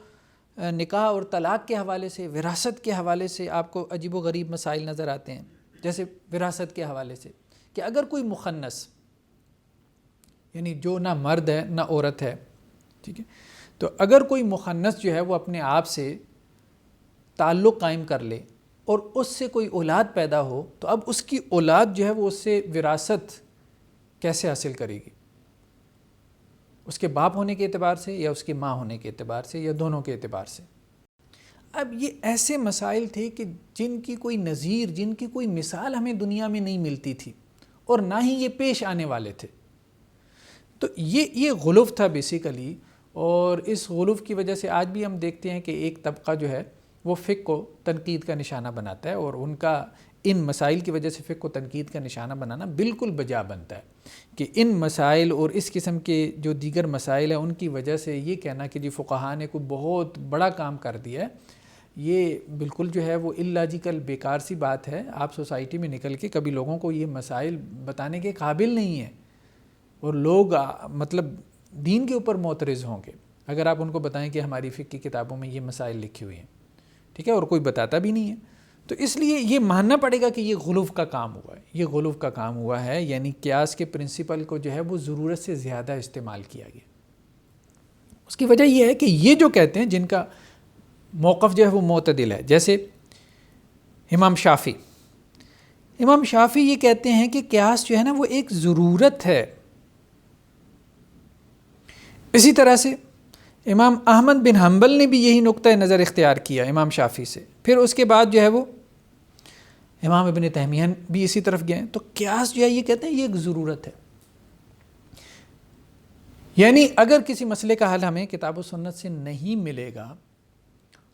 نکاح اور طلاق کے حوالے سے، وراثت کے حوالے سے آپ کو عجیب و غریب مسائل نظر آتے ہیں۔ جیسے وراثت کے حوالے سے کہ اگر کوئی مخنث، یعنی جو نہ مرد ہے نہ عورت ہے، ٹھیک ہے، تو اگر کوئی مخنث جو ہے وہ اپنے آپ سے تعلق قائم کر لے اور اس سے کوئی اولاد پیدا ہو، تو اب اس کی اولاد جو ہے وہ اس سے وراثت کیسے حاصل کرے گی؟ اس کے باپ ہونے کے اعتبار سے یا اس کی ماں ہونے کے اعتبار سے یا دونوں کے اعتبار سے؟ اب یہ ایسے مسائل تھے کہ جن کی کوئی نظیر، جن کی کوئی مثال ہمیں دنیا میں نہیں ملتی تھی اور نہ ہی یہ پیش آنے والے تھے۔ تو یہ غلوف تھا بیسیکلی، اور اس غلوف کی وجہ سے آج بھی ہم دیکھتے ہیں کہ ایک طبقہ جو ہے وہ فقہ کو تنقید کا نشانہ بناتا ہے، اور ان کا ان مسائل کی وجہ سے فقہ کو تنقید کا نشانہ بنانا بالکل بجا بنتا ہے کہ ان مسائل اور اس قسم کے جو دیگر مسائل ہیں ان کی وجہ سے یہ کہنا کہ جی فقہا نے کوئی بہت بڑا کام کر دیا ہے، یہ بالکل جو ہے وہ اللاجیکل بیکار سی بات ہے. آپ سوسائٹی میں نکل کے کبھی لوگوں کو یہ مسائل بتانے کے قابل نہیں ہیں, اور لوگ مطلب دین کے اوپر معترض ہوں گے اگر آپ ان کو بتائیں کہ ہماری فقہ کی کتابوں میں یہ مسائل لکھی ہوئی ہیں, ٹھیک ہے, اور کوئی بتاتا بھی نہیں ہے. تو اس لیے یہ ماننا پڑے گا کہ یہ غلو کا کام ہوا ہے, یہ غلو کا کام ہوا ہے, یعنی قیاس کے پرنسپل کو جو ہے وہ ضرورت سے زیادہ استعمال کیا گیا. اس کی وجہ یہ ہے کہ یہ جو کہتے ہیں جن کا موقف جو ہے وہ معتدل ہے, جیسے امام شافعی یہ کہتے ہیں کہ قیاس جو ہے نا وہ ایک ضرورت ہے. اسی طرح سے امام احمد بن حنبل نے بھی یہی نقطہ نظر اختیار کیا امام شافعی سے. پھر اس کے بعد جو ہے وہ امام ابن تیمیہ بھی اسی طرف گئے. تو قیاس جو ہے یہ کہتے ہیں یہ ایک ضرورت ہے, یعنی اگر کسی مسئلے کا حل ہمیں کتاب و سنت سے نہیں ملے گا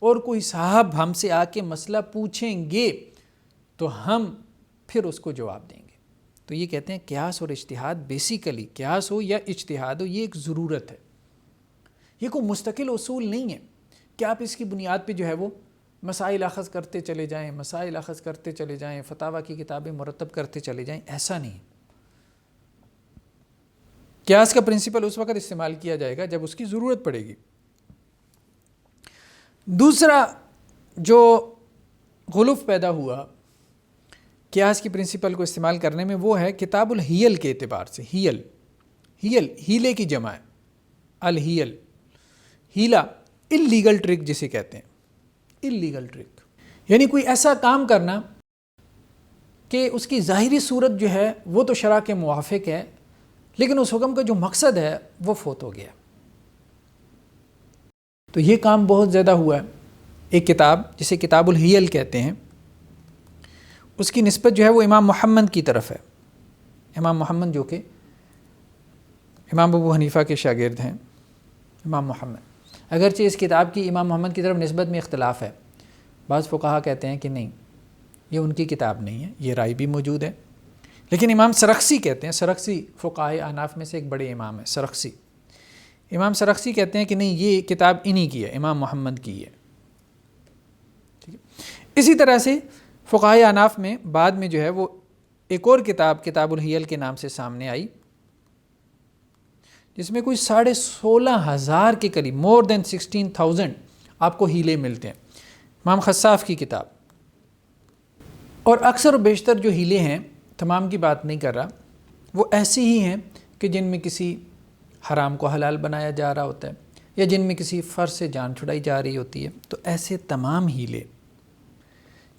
اور کوئی صاحب ہم سے آ کے مسئلہ پوچھیں گے تو ہم پھر اس کو جواب دیں گے. تو یہ کہتے ہیں قیاس اور اجتہاد بیسیکلی, قیاس ہو یا اجتہاد ہو, یہ ایک ضرورت ہے, یہ کوئی مستقل اصول نہیں ہے کہ آپ اس کی بنیاد پہ جو ہے وہ مسائل اخذ کرتے چلے جائیں, فتاویٰ کی کتابیں مرتب کرتے چلے جائیں. ایسا نہیں. قیاس کا پرنسپل اس وقت استعمال کیا جائے گا جب اس کی ضرورت پڑے گی. دوسرا جو غلوف پیدا ہوا قیاس کی پرنسپل کو استعمال کرنے میں وہ ہے کتاب الحیل کے اعتبار سے. ہیلے کی جمع ہے, الحیل, ہیلا اللیگل ٹرک جسے کہتے ہیں, اللیگل ٹرک یعنی کوئی ایسا کام کرنا کہ اس کی ظاہری صورت جو ہے وہ تو شرع کے موافق ہے لیکن اس حکم کا جو مقصد ہے وہ فوت ہو گیا. تو یہ کام بہت زیادہ ہوا ہے. ایک کتاب جسے کتاب الحیل کہتے ہیں, اس کی نسبت جو ہے وہ امام محمد کی طرف ہے. امام محمد جو کہ امام ابو حنیفہ کے شاگرد ہیں, امام محمد. اگرچہ اس کتاب کی امام محمد کی طرف نسبت میں اختلاف ہے, بعض فقہا کہتے ہیں کہ نہیں یہ ان کی کتاب نہیں ہے, یہ رائے بھی موجود ہے. لیکن امام سرخسی کہتے ہیں, سرخسی فقہائے احناف میں سے ایک بڑے امام ہے سرخسی, امام سرخسی کہتے ہیں کہ نہیں یہ کتاب انہی کی ہے, امام محمد کی ہے. ٹھیک ہے. اسی طرح سے فقہائے احناف میں بعد میں جو ہے وہ ایک اور کتاب کتاب الحیل کے نام سے سامنے آئی جس میں کوئی 16,500 کے قریب, مور دین 16,000 آپ کو ہیلے ملتے ہیں. امام خصاف کی کتاب. اور اکثر و بیشتر جو ہیلے ہیں, تمام کی بات نہیں کر رہا, وہ ایسی ہی ہیں کہ جن میں کسی حرام کو حلال بنایا جا رہا ہوتا ہے یا جن میں کسی فرض سے جان چھڑائی جا رہی ہوتی ہے. تو ایسے تمام ہیلے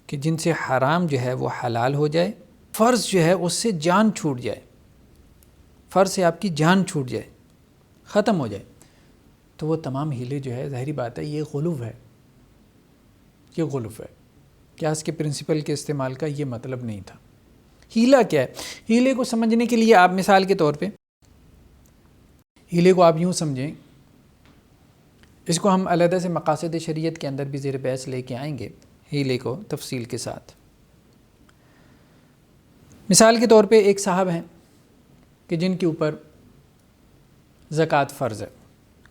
کہ جن سے حرام جو ہے وہ حلال ہو جائے, فرض جو ہے اس سے جان چھوٹ جائے, فرض سے آپ کی جان چھوٹ جائے, ختم ہو جائے, تو وہ تمام ہیلے جو ہے ظاہری بات ہے یہ غلو ہے, یہ غلو ہے. قیاس کے پرنسپل کے استعمال کا یہ مطلب نہیں تھا. ہیلا کیا ہے؟ ہیلے کو سمجھنے کے لیے آپ مثال کے طور پہ ہیلے کو آپ یوں سمجھیں, اس کو ہم علیحدہ سے مقاصد شریعت کے اندر بھی زیر بحث لے کے آئیں گے ہیلے کو تفصیل کے ساتھ. مثال کے طور پہ ایک صاحب ہیں کہ جن کے اوپر زکوٰۃ فرض ہے,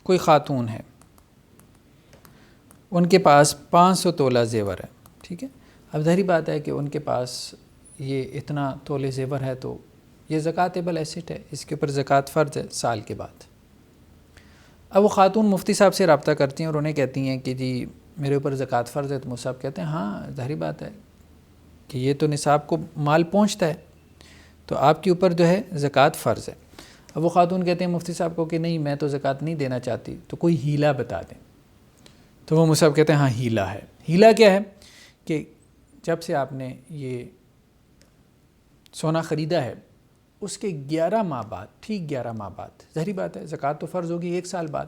کوئی خاتون ہے, ان کے پاس 500 تولہ زیور ہے. ٹھیک ہے, اب ظاہری بات ہے کہ ان کے پاس یہ اتنا تولے زیور ہے تو یہ زکوٰۃیبل ایسٹ ہے, اس کے اوپر زکوٰۃ فرض ہے سال کے بعد. اب وہ خاتون مفتی صاحب سے رابطہ کرتی ہیں اور انہیں کہتی ہیں کہ جی میرے اوپر زکوٰۃ فرض ہے. تو مفتی صاحب کہتے ہیں ہاں ظاہری بات ہے کہ یہ تو نصاب کو مال پہنچتا ہے تو آپ کے اوپر جو ہے زکوٰۃ فرض ہے. اب وہ خاتون کہتے ہیں مفتی صاحب کو کہ نہیں میں تو زکوٰۃ نہیں دینا چاہتی, تو کوئی ہیلا بتا دیں. تو وہ مفتی صاحب کہتے ہیں ہاں ہیلا ہے. ہیلا کیا ہے کہ جب سے آپ نے یہ سونا خریدا ہے اس کے 11 ماہ بعد, ٹھیک 11 ماہ بعد, ظاہری بات ہے زکوٰۃ تو فرض ہوگی 1 سال بعد,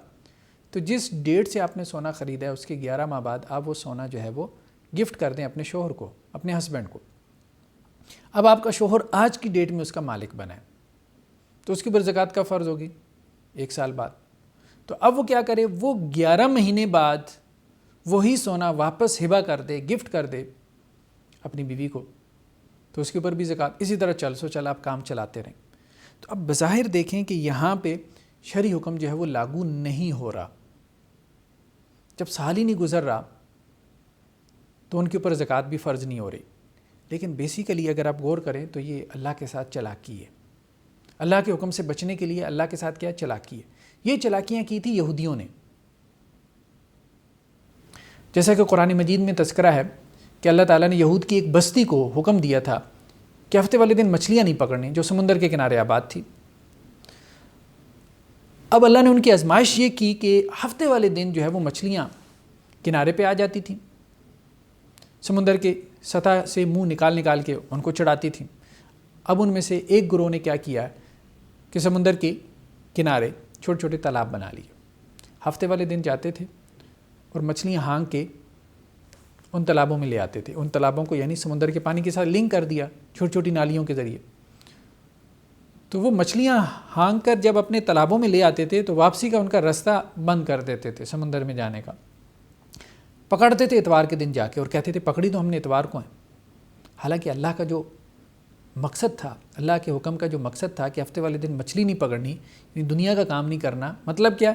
تو جس ڈیٹ سے آپ نے سونا خریدا ہے اس کے 11 ماہ بعد آپ وہ سونا جو ہے وہ گفٹ کر دیں اپنے شوہر کو, اپنے ہسبینڈ کو. اب آپ کا شوہر آج کی ڈیٹ میں اس کا مالک بنا ہے تو اس کے اوپر زکوٰۃ کا فرض ہوگی 1 سال بعد. تو اب وہ کیا کرے, وہ 11 مہینے بعد وہی سونا واپس ہبہ کر دے, گفٹ کر دے اپنی بیوی کو, تو اس کے اوپر بھی زکوٰۃ. اسی طرح چل آپ کام چلاتے رہیں. تو اب بظاہر دیکھیں کہ یہاں پہ شرعی حکم جو ہے وہ لاگو نہیں ہو رہا. جب سال ہی نہیں گزر رہا تو ان کے اوپر زکوٰۃ بھی فرض نہیں ہو رہی. لیکن بیسیکلی اگر آپ غور کریں تو یہ اللہ کے ساتھ چالاکی ہے. اللہ کے حکم سے بچنے کے لیے اللہ کے ساتھ کیا چالاکی ہے. یہ چالاکیاں کی تھی یہودیوں نے. جیسا کہ قرآن مجید میں تذکرہ ہے کہ اللہ تعالیٰ نے یہود کی ایک بستی کو حکم دیا تھا کہ ہفتے والے دن مچھلیاں نہیں پکڑنی، جو سمندر کے کنارے آباد تھی. اب اللہ نے ان کی آزمائش یہ کی کہ ہفتے والے دن جو ہے وہ مچھلیاں کنارے پہ آ جاتی تھیں، سمندر کے سطح سے منہ نکال کے ان کو چڑھاتی تھیں. اب ان میں سے ایک گروہ نے کیا کیا کہ سمندر کے کنارے چھوٹے چھوٹے تالاب بنا لیے. ہفتے والے دن جاتے تھے اور مچھلیاں ہانگ کے ان تالابوں میں لے آتے تھے. ان تالابوں کو یعنی سمندر کے پانی کے ساتھ لنک کر دیا چھوٹی چھوٹی نالیوں کے ذریعے. تو وہ مچھلیاں ہانگ کر جب اپنے تالابوں میں لے آتے تھے تو واپسی کا ان کا راستہ بند کر دیتے تھے سمندر میں جانے کا. پکڑتے تھے اتوار کے دن جا کے اور کہتے تھے پکڑی تو ہم نے اتوار کو ہیں. حالانکہ اللہ کا جو مقصد تھا، اللہ کے حکم کا جو مقصد تھا کہ ہفتے والے دن مچھلی نہیں پکڑنی، یعنی دنیا کا کام نہیں کرنا. مطلب کیا؟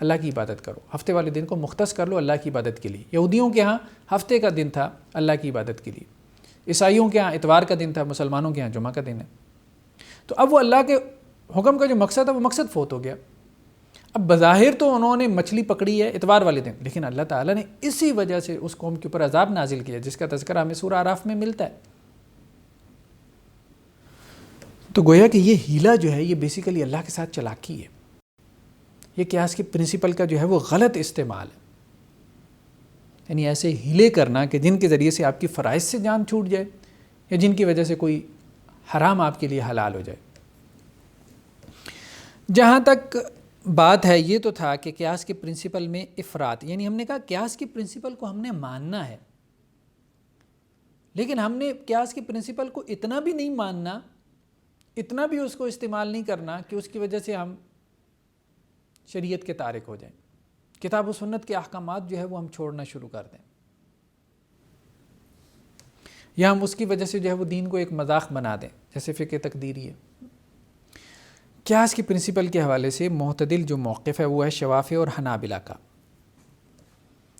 اللہ کی عبادت کرو. ہفتے والے دن کو مختص کر لو اللہ کی عبادت کے لیے. یہودیوں کے ہاں ہفتے کا دن تھا اللہ کی عبادت کے لیے. عیسائیوں کے ہاں اتوار کا دن تھا، مسلمانوں کے ہاں جمعہ کا دن ہے. تو اب وہ اللہ کے حکم کا جو مقصد ہے وہ مقصد فوت ہو گیا. اب بظاہر تو انہوں نے مچھلی پکڑی ہے اتوار والے دن، لیکن اللہ تعالیٰ نے اسی وجہ سے اس قوم کے اوپر عذاب نازل کیا جس کا تذکرہ ہمیں سورہ اعراف میں ملتا ہے. تو گویا کہ یہ ہیلا جو ہے یہ بیسیکلی اللہ کے ساتھ چالاکی ہے. یہ قیاس کے پرنسپل کا جو ہے وہ غلط استعمال ہے. یعنی ایسے ہیلے کرنا کہ جن کے ذریعے سے آپ کی فرائض سے جان چھوٹ جائے یا جن کی وجہ سے کوئی حرام آپ کے لیے حلال ہو جائے. جہاں تک بات ہے یہ تو تھا کہ قیاس کے پرنسپل میں افراط، یعنی ہم نے کہا قیاس کے پرنسپل کو ہم نے ماننا ہے، لیکن ہم نے قیاس کے پرنسپل کو اتنا بھی نہیں ماننا، اتنا بھی اس کو استعمال نہیں کرنا کہ اس کی وجہ سے ہم شریعت کے تارک ہو جائیں، کتاب و سنت کے احکامات جو ہے وہ ہم چھوڑنا شروع کر دیں، یا ہم اس کی وجہ سے جو ہے وہ دین کو ایک مذاق بنا دیں جیسے فقہ تقدیری ہے. قیاس کے پرنسپل کے حوالے سے معتدل جو موقف ہے وہ ہے شوافی اور حنابلہ کا.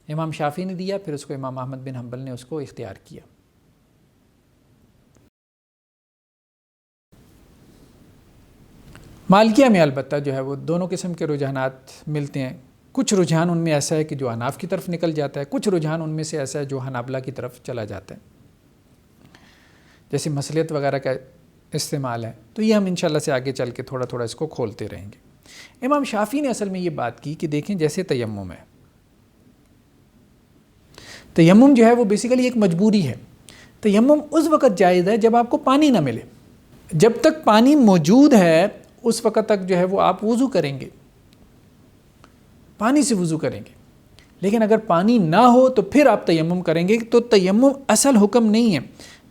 امام شافعی نے دیا، پھر اس کو امام احمد بن حنبل نے اس کو اختیار کیا. مالکیہ میں البتہ جو ہے وہ دونوں قسم کے رجحانات ملتے ہیں. کچھ رجحان ان میں ایسا ہے کہ جو حناف کی طرف نکل جاتا ہے، کچھ رجحان ان میں سے ایسا ہے جو حنابلہ کی طرف چلا جاتا ہے، جیسے مصلحت وغیرہ کا استعمال ہے. تو یہ ہم انشاءاللہ سے آگے چل کے تھوڑا تھوڑا اس کو کھولتے رہیں گے. امام شافعی نے اصل میں یہ بات کی کہ دیکھیں جیسے تیمم ہے، تیمم جو ہے وہ بیسیکلی ایک مجبوری ہے. تیمم اس وقت جائز ہے جب آپ کو پانی نہ ملے. جب تک پانی موجود ہے اس وقت تک جو ہے وہ آپ وضو کریں گے، پانی سے وضو کریں گے. لیکن اگر پانی نہ ہو تو پھر آپ تیمم کریں گے. تو تیمم اصل حکم نہیں ہے،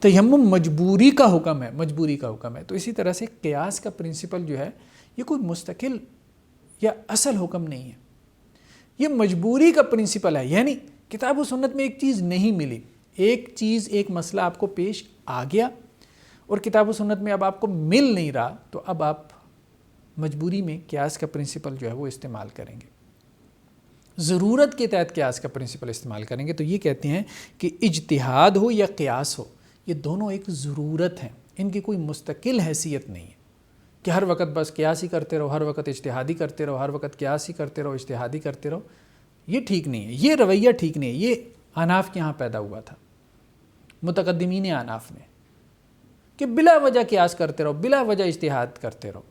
تیمم مجبوری کا حکم ہے، مجبوری کا حکم ہے. تو اسی طرح سے قیاس کا پرنسپل جو ہے یہ کوئی مستقل یا اصل حکم نہیں ہے، یہ مجبوری کا پرنسپل ہے. یعنی کتاب و سنت میں ایک چیز نہیں ملی، ایک چیز ایک مسئلہ آپ کو پیش آ گیا اور کتاب و سنت میں اب آپ کو مل نہیں رہا، تو اب آپ مجبوری میں قیاس کا پرنسپل جو ہے وہ استعمال کریں گے، ضرورت کے تحت قیاس کا پرنسپل استعمال کریں گے. تو یہ کہتے ہیں کہ اجتہاد ہو یا قیاس ہو یہ دونوں ایک ضرورت ہیں، ان کی کوئی مستقل حیثیت نہیں ہے کہ ہر وقت بس قیاس ہی کرتے رہو، ہر وقت اجتہادی کرتے رہو، ہر وقت قیاس ہی کرتے رہو، اجتہادی کرتے رہو. یہ ٹھیک نہیں ہے، یہ رویہ ٹھیک نہیں ہے. یہ احناف کے ہاں پیدا ہوا تھا، متقدمین احناف میں، کہ بلا وجہ قیاس کرتے رہو، بلا وجہ اجتہاد کرتے رہو.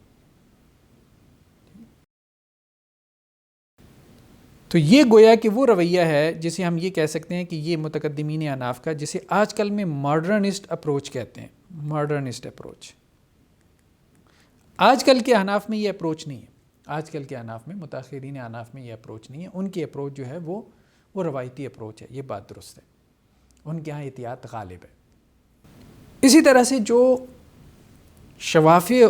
تو یہ گویا کہ وہ رویہ ہے جسے ہم یہ کہہ سکتے ہیں کہ یہ متقدمین احناف کا، جسے آج کل میں ماڈرنسٹ اپروچ کہتے ہیں. ماڈرنسٹ اپروچ آج کل کے احناف میں یہ اپروچ نہیں ہے، آج کل کے احناف میں، متاخرین احناف میں یہ اپروچ نہیں ہے. ان کی اپروچ جو ہے وہ روایتی اپروچ ہے. یہ بات درست ہے، ان کے ہاں احتیاط غالب ہے. اسی طرح سے جو شوافی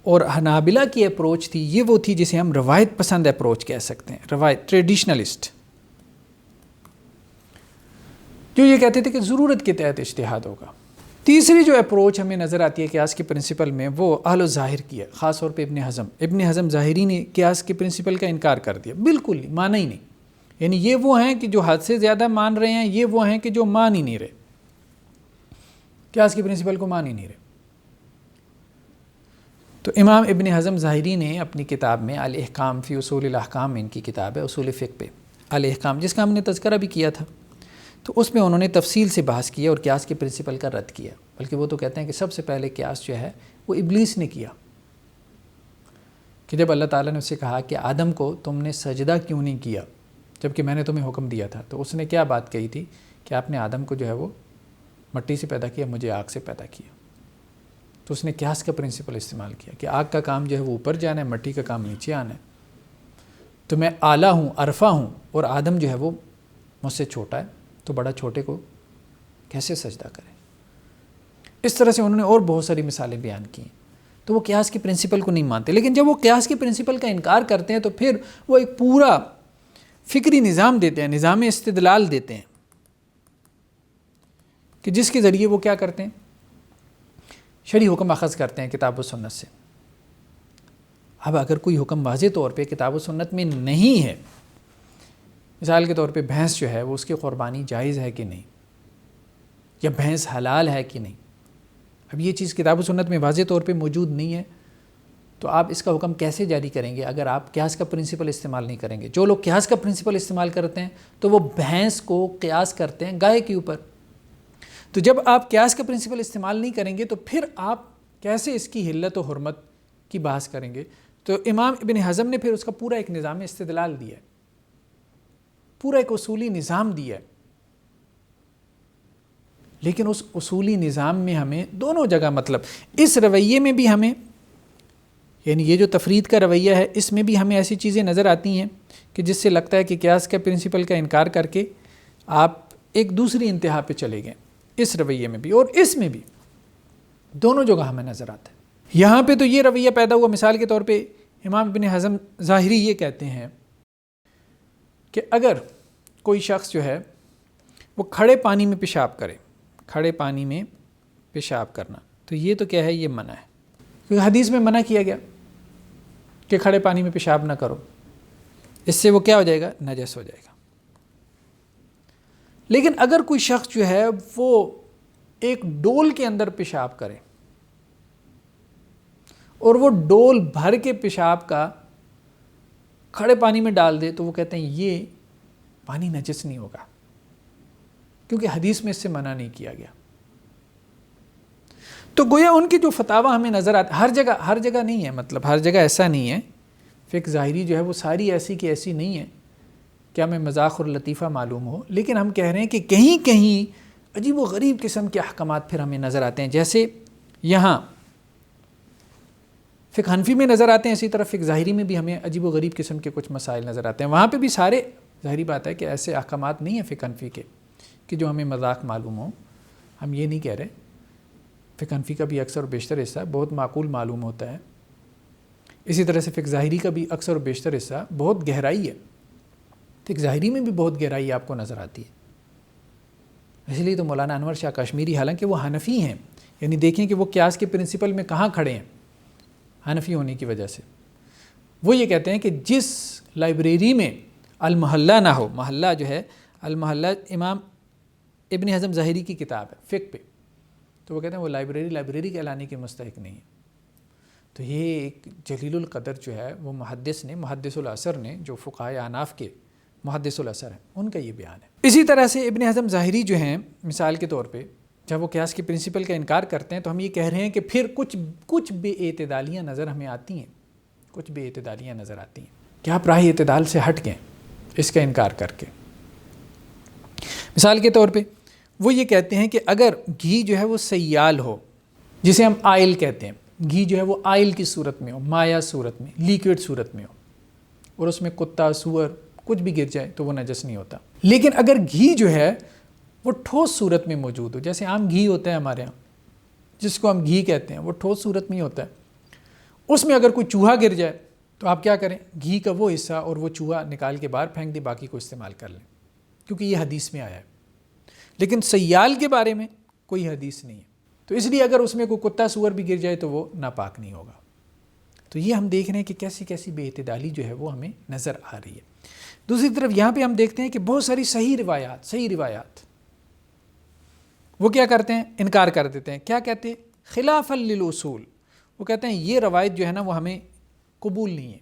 اور حنابلہ کی اپروچ تھی یہ وہ تھی جسے ہم روایت پسند اپروچ کہہ سکتے ہیں، روایت، ٹریڈیشنلسٹ، جو یہ کہتے تھے کہ ضرورت کے تحت اجتہاد ہوگا. تیسری جو اپروچ ہمیں نظر آتی ہے قیاس کے پرنسپل میں وہ اہل الظاہر کی ہے، خاص طور پہ ابن حزم. ابن حزم ظاہری نے قیاس کے پرنسپل کا انکار کر دیا، بالکل نہیں مانا ہی نہیں. یعنی یہ وہ ہیں کہ جو حد سے زیادہ مان رہے ہیں، یہ وہ ہیں کہ جو مان ہی نہیں رہے، قیاس کی پرنسپل کو مان ہی نہیں رہے۔ تو امام ابن حزم ظاہری نے اپنی کتاب میں الاحکام فی اصول الاحکام میں، ان کی کتاب ہے اصول فقہ پہ الاحکام، جس کا ہم نے تذکرہ بھی کیا تھا، تو اس میں انہوں نے تفصیل سے بحث کیا اور قیاس کے پرنسپل کا رد کیا، بلکہ وہ تو کہتے ہیں کہ سب سے پہلے قیاس جو ہے وہ ابلیس نے کیا، کہ جب اللہ تعالیٰ نے اس سے کہا کہ آدم کو تم نے سجدہ کیوں نہیں کیا جبکہ میں نے تمہیں حکم دیا تھا، تو اس نے کیا بات کہی تھی کہ آپ نے آدم کو جو ہے وہ مٹی سے پیدا کیا، مجھے آگ سے پیدا کیا۔ تو اس نے قیاس کا پرنسپل استعمال کیا کہ آگ کا کام جو ہے وہ اوپر جانا ہے، مٹی کا کام نیچے آنا ہے، تو میں اعلیٰ ہوں، عرفہ ہوں، اور آدم جو ہے وہ مجھ سے چھوٹا ہے، تو بڑا چھوٹے کو کیسے سجدہ کرے۔ اس طرح سے انہوں نے اور بہت ساری مثالیں بیان کی ہیں۔ تو وہ قیاس کے پرنسپل کو نہیں مانتے، لیکن جب وہ قیاس کے پرنسپل کا انکار کرتے ہیں تو پھر وہ ایک پورا فکری نظام دیتے ہیں، نظام استدلال دیتے ہیں، کہ جس کے ذریعے وہ کیا کرتے ہیں، شرعی حکم اخذ کرتے ہیں کتاب و سنت سے۔ اب اگر کوئی حکم واضح طور پہ کتاب و سنت میں نہیں ہے، مثال کے طور پہ بھینس جو ہے وہ اس کی قربانی جائز ہے کہ نہیں، یا بھینس حلال ہے کہ نہیں، اب یہ چیز کتاب و سنت میں واضح طور پہ موجود نہیں ہے، تو آپ اس کا حکم کیسے جاری کریں گے اگر آپ قیاس کا پرنسپل استعمال نہیں کریں گے؟ جو لوگ قیاس کا پرنسپل استعمال کرتے ہیں تو وہ بھینس کو قیاس کرتے ہیں گائے کے اوپر۔ تو جب آپ قیاس کا پرنسپل استعمال نہیں کریں گے تو پھر آپ کیسے اس کی حلت و حرمت کی بحث کریں گے؟ تو امام ابن حزم نے پھر اس کا پورا ایک نظام استدلال دیا ہے، پورا ایک اصولی نظام دیا ہے، لیکن اس اصولی نظام میں ہمیں دونوں جگہ، مطلب اس رویے میں بھی ہمیں، یعنی یہ جو تفرید کا رویہ ہے، اس میں بھی ہمیں ایسی چیزیں نظر آتی ہیں کہ جس سے لگتا ہے کہ قیاس کے پرنسپل کا انکار کر کے آپ ایک دوسری انتہا پہ چلے گئے، اس رویے میں بھی اور اس میں بھی، دونوں جگہ ہمیں نظر آتا ہے۔ یہاں پہ تو یہ رویہ پیدا ہوا، مثال کے طور پہ امام ابن حزم ظاہری یہ کہتے ہیں کہ اگر کوئی شخص جو ہے وہ کھڑے پانی میں پیشاب کرے، کھڑے پانی میں پیشاب کرنا، تو یہ تو کیا ہے، یہ منع ہے، کیونکہ حدیث میں منع کیا گیا کہ کھڑے پانی میں پیشاب نہ کرو، اس سے وہ کیا ہو جائے گا، نجس ہو جائے گا۔ لیکن اگر کوئی شخص جو ہے وہ ایک ڈول کے اندر پیشاب کرے اور وہ ڈول بھر کے پیشاب کا کھڑے پانی میں ڈال دے، تو وہ کہتے ہیں یہ پانی نجس نہیں ہوگا، کیونکہ حدیث میں اس سے منع نہیں کیا گیا۔ تو گویا ان کی جو فتاوی ہمیں نظر آتا، ہر جگہ نہیں ہے، مطلب ہر جگہ ایسا نہیں ہے، فقہ ظاہری جو ہے وہ ساری ایسی کی ایسی نہیں ہے کہ ہمیں مذاق اور لطیفہ معلوم ہو، لیکن ہم کہہ رہے ہیں کہ کہیں کہیں عجیب و غریب قسم کے احکامات پھر ہمیں نظر آتے ہیں، جیسے یہاں فقہ حنفی میں نظر آتے ہیں، اسی طرح فقہ ظاہری میں بھی ہمیں عجیب و غریب قسم کے کچھ مسائل نظر آتے ہیں۔ وہاں پہ بھی سارے، ظاہری بات ہے کہ ایسے احکامات نہیں ہیں فقہ حنفی کے کہ جو ہمیں مذاق معلوم ہو، ہم یہ نہیں کہہ رہے، فقہ حنفی کا بھی اکثر و بیشتر حصہ بہت معقول معلوم ہوتا ہے، اسی طرح سے فقہ ظاہری کا بھی اکثر و بیشتر حصہ بہت گہرائی ہے، فقہ ظاہری میں بھی بہت گہرائی آپ کو نظر آتی ہے۔ اس لیے تو مولانا انور شاہ کشمیری، حالانکہ وہ حنفی ہیں، یعنی دیکھیں کہ وہ قیاس کے پرنسپل میں کہاں کھڑے ہیں، حنفی ہونے کی وجہ سے وہ یہ کہتے ہیں کہ جس لائبریری میں المحلہ نہ ہو، محلہ جو ہے المحلہ امام ابن حزم ظاہری کی کتاب ہے فقہ پہ، تو وہ کہتے ہیں وہ لائبریری کہلانے کے مستحق نہیں ہے۔ تو یہ ایک جلیل القدر جو ہے وہ محدث العصر نے، جو فقہائے احناف کے محدث العصر ہیں، ان کا یہ بیان ہے۔ اسی طرح سے ابن حزم ظاہری جو ہیں، مثال کے طور پہ جب وہ قیاس کے پرنسپل کا انکار کرتے ہیں تو ہم یہ کہہ رہے ہیں کہ پھر کچھ بے اعتدالیاں نظر ہمیں آتی ہیں، کچھ بے اعتدالیاں نظر آتی ہیں کہ آپ راہ اعتدال سے ہٹ گئے اس کا انکار کر کے۔ مثال کے طور پہ وہ یہ کہتے ہیں کہ اگر گھی جو ہے وہ سیال ہو، جسے ہم آئل کہتے ہیں، گھی جو ہے وہ آئل کی صورت میں ہو، مائع صورت میں، لیکوڈ صورت میں ہو، اور اس میں کتا، سور کچھ بھی گر جائے تو وہ نجس نہیں ہوتا۔ لیکن اگر گھی جو ہے وہ ٹھوس صورت میں موجود ہو، جیسے عام گھی ہوتا ہے ہمارے ہاں، جس کو ہم گھی کہتے ہیں، وہ ٹھوس صورت میں ہی ہوتا ہے، اس میں اگر کوئی چوہا گر جائے تو آپ کیا کریں، گھی کا وہ حصہ اور وہ چوہا نکال کے باہر پھینک دیں، باقی کو استعمال کر لیں، کیونکہ یہ حدیث میں آیا ہے۔ لیکن سیال کے بارے میں کوئی حدیث نہیں ہے، تو اس لیے اگر اس میں کوئی کتا سور بھی گر جائے تو وہ ناپاک نہیں ہوگا۔ تو یہ ہم دیکھ رہے ہیں کہ کیسی کیسی بے اعتدالی جو ہے وہ ہمیں نظر آ رہی ہے۔ دوسری طرف یہاں پہ ہم دیکھتے ہیں کہ بہت ساری صحیح روایات وہ کیا کرتے ہیں؟ انکار کر دیتے ہیں. کیا کہتے ہیں؟ خلاف للاصول. وہ کہتے ہیں یہ روایت جو ہے نا وہ ہمیں قبول نہیں ہے.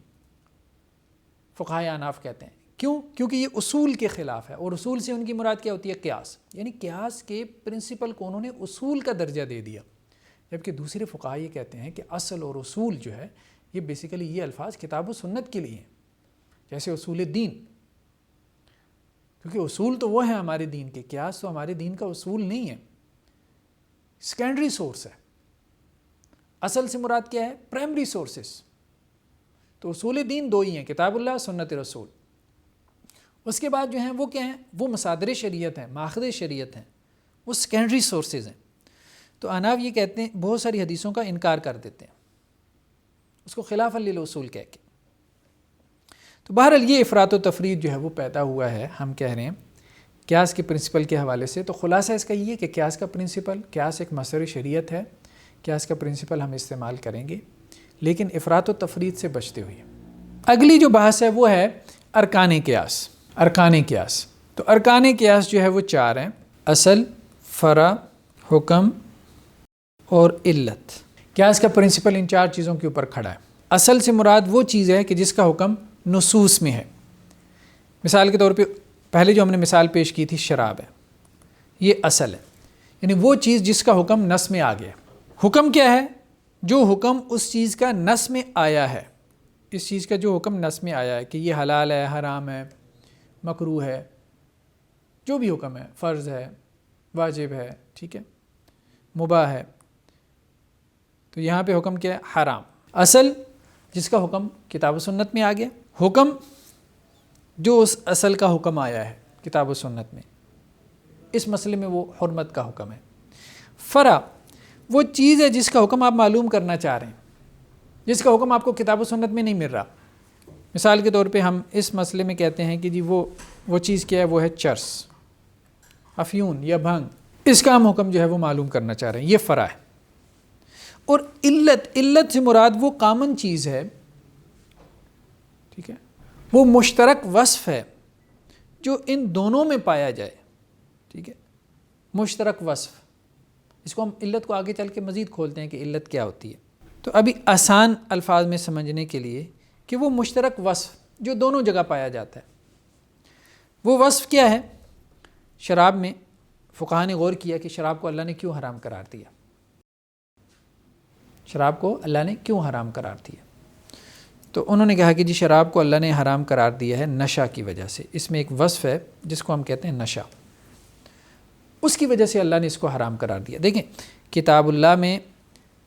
فقہائے احناف کہتے ہیں کیوں؟ کیونکہ یہ اصول کے خلاف ہے، اور اصول سے ان کی مراد کیا ہوتی ہے؟ قیاس. یعنی قیاس کے پرنسپل کو انہوں نے اصول کا درجہ دے دیا، جبکہ دوسرے فقہاء یہ کہتے ہیں کہ اصل اور اصول جو ہے یہ بیسیکلی یہ الفاظ کتاب و سنت کے لیے ہیں، جیسے اصول دین. کیونکہ اصول تو وہ ہیں ہمارے دین کے، قیاس تو ہمارے دین کا اصول نہیں ہے، سیکنڈری سورس ہے. اصل سے مراد کیا ہے؟ Primary sources. تو اصول دین دو ہی ہیں، کتاب اللہ، سنت رسول. اس کے بعد جو ہیں وہ کیا ہیں؟ وہ مصادر شریعت ہیں، ماخذ شریعت ہیں، وہ سیکنڈری سورسز ہیں. تو احناف یہ کہتے ہیں، بہت ساری حدیثوں کا انکار کر دیتے ہیں، اس کو خلاف للاصول کہہ کے. تو بہرحال یہ افراط و تفرید جو ہے وہ پیدا ہوا ہے، ہم کہہ رہے ہیں قیاس کے پرنسپل کے حوالے سے. تو خلاصہ اس کا یہ ہے کہ قیاس کا پرنسپل، قیاس ایک مصدر شریعت ہے، قیاس کا پرنسپل ہم استعمال کریں گے لیکن افراط و تفرید سے بچتے ہوئے. اگلی جو بحث ہے وہ ہے ارکان قیاس. ارکان قیاس، تو ارکان قیاس جو ہے وہ چار ہیں: اصل، فرع، حکم اور علت. قیاس کا پرنسپل ان چار چیزوں کے اوپر کھڑا ہے. اصل سے مراد وہ چیز ہے کہ جس کا حکم نصوص میں ہے. مثال کے طور پہ پہلے جو ہم نے مثال پیش کی تھی شراب ہے، یہ اصل ہے، یعنی وہ چیز جس کا حکم نص میں آ گیا. حکم کیا ہے؟ جو حکم اس چیز کا نص میں آیا ہے، اس چیز کا جو حکم نص میں آیا ہے کہ یہ حلال ہے، حرام ہے، مکروہ ہے، جو بھی حکم ہے، فرض ہے، واجب ہے، ٹھیک ہے، مباح ہے. تو یہاں پہ حکم کیا ہے؟ حرام. اصل جس کا حکم کتاب و سنت میں آ گیا. حکم جو اس اصل کا حکم آیا ہے کتاب و سنت میں، اس مسئلے میں وہ حرمت کا حکم ہے. فرع وہ چیز ہے جس کا حکم آپ معلوم کرنا چاہ رہے ہیں، جس کا حکم آپ کو کتاب و سنت میں نہیں مل رہا. مثال کے طور پہ ہم اس مسئلے میں کہتے ہیں کہ جی وہ چیز کیا ہے؟ وہ ہے چرس، افیون یا بھنگ. اس کا ہم حکم جو ہے وہ معلوم کرنا چاہ رہے ہیں، یہ فرع ہے. اور علت سے مراد وہ کامن چیز ہے، ٹھیک ہے، وہ مشترک وصف ہے جو ان دونوں میں پایا جائے. ٹھیک ہے، مشترک وصف، اس کو ہم علت کو آگے چل کے مزید کھولتے ہیں کہ علت کیا ہوتی ہے. تو ابھی آسان الفاظ میں سمجھنے کے لیے کہ وہ مشترک وصف جو دونوں جگہ پایا جاتا ہے، وہ وصف کیا ہے؟ شراب میں فقہاء نے غور کیا کہ شراب کو اللہ نے کیوں حرام قرار دیا. شراب کو اللہ نے کیوں حرام قرار دیا؟ تو انہوں نے کہا کہ جی شراب کو اللہ نے حرام قرار دیا ہے نشہ کی وجہ سے. اس میں ایک وصف ہے جس کو ہم کہتے ہیں نشہ، اس کی وجہ سے اللہ نے اس کو حرام قرار دیا. دیکھیں کتاب اللہ میں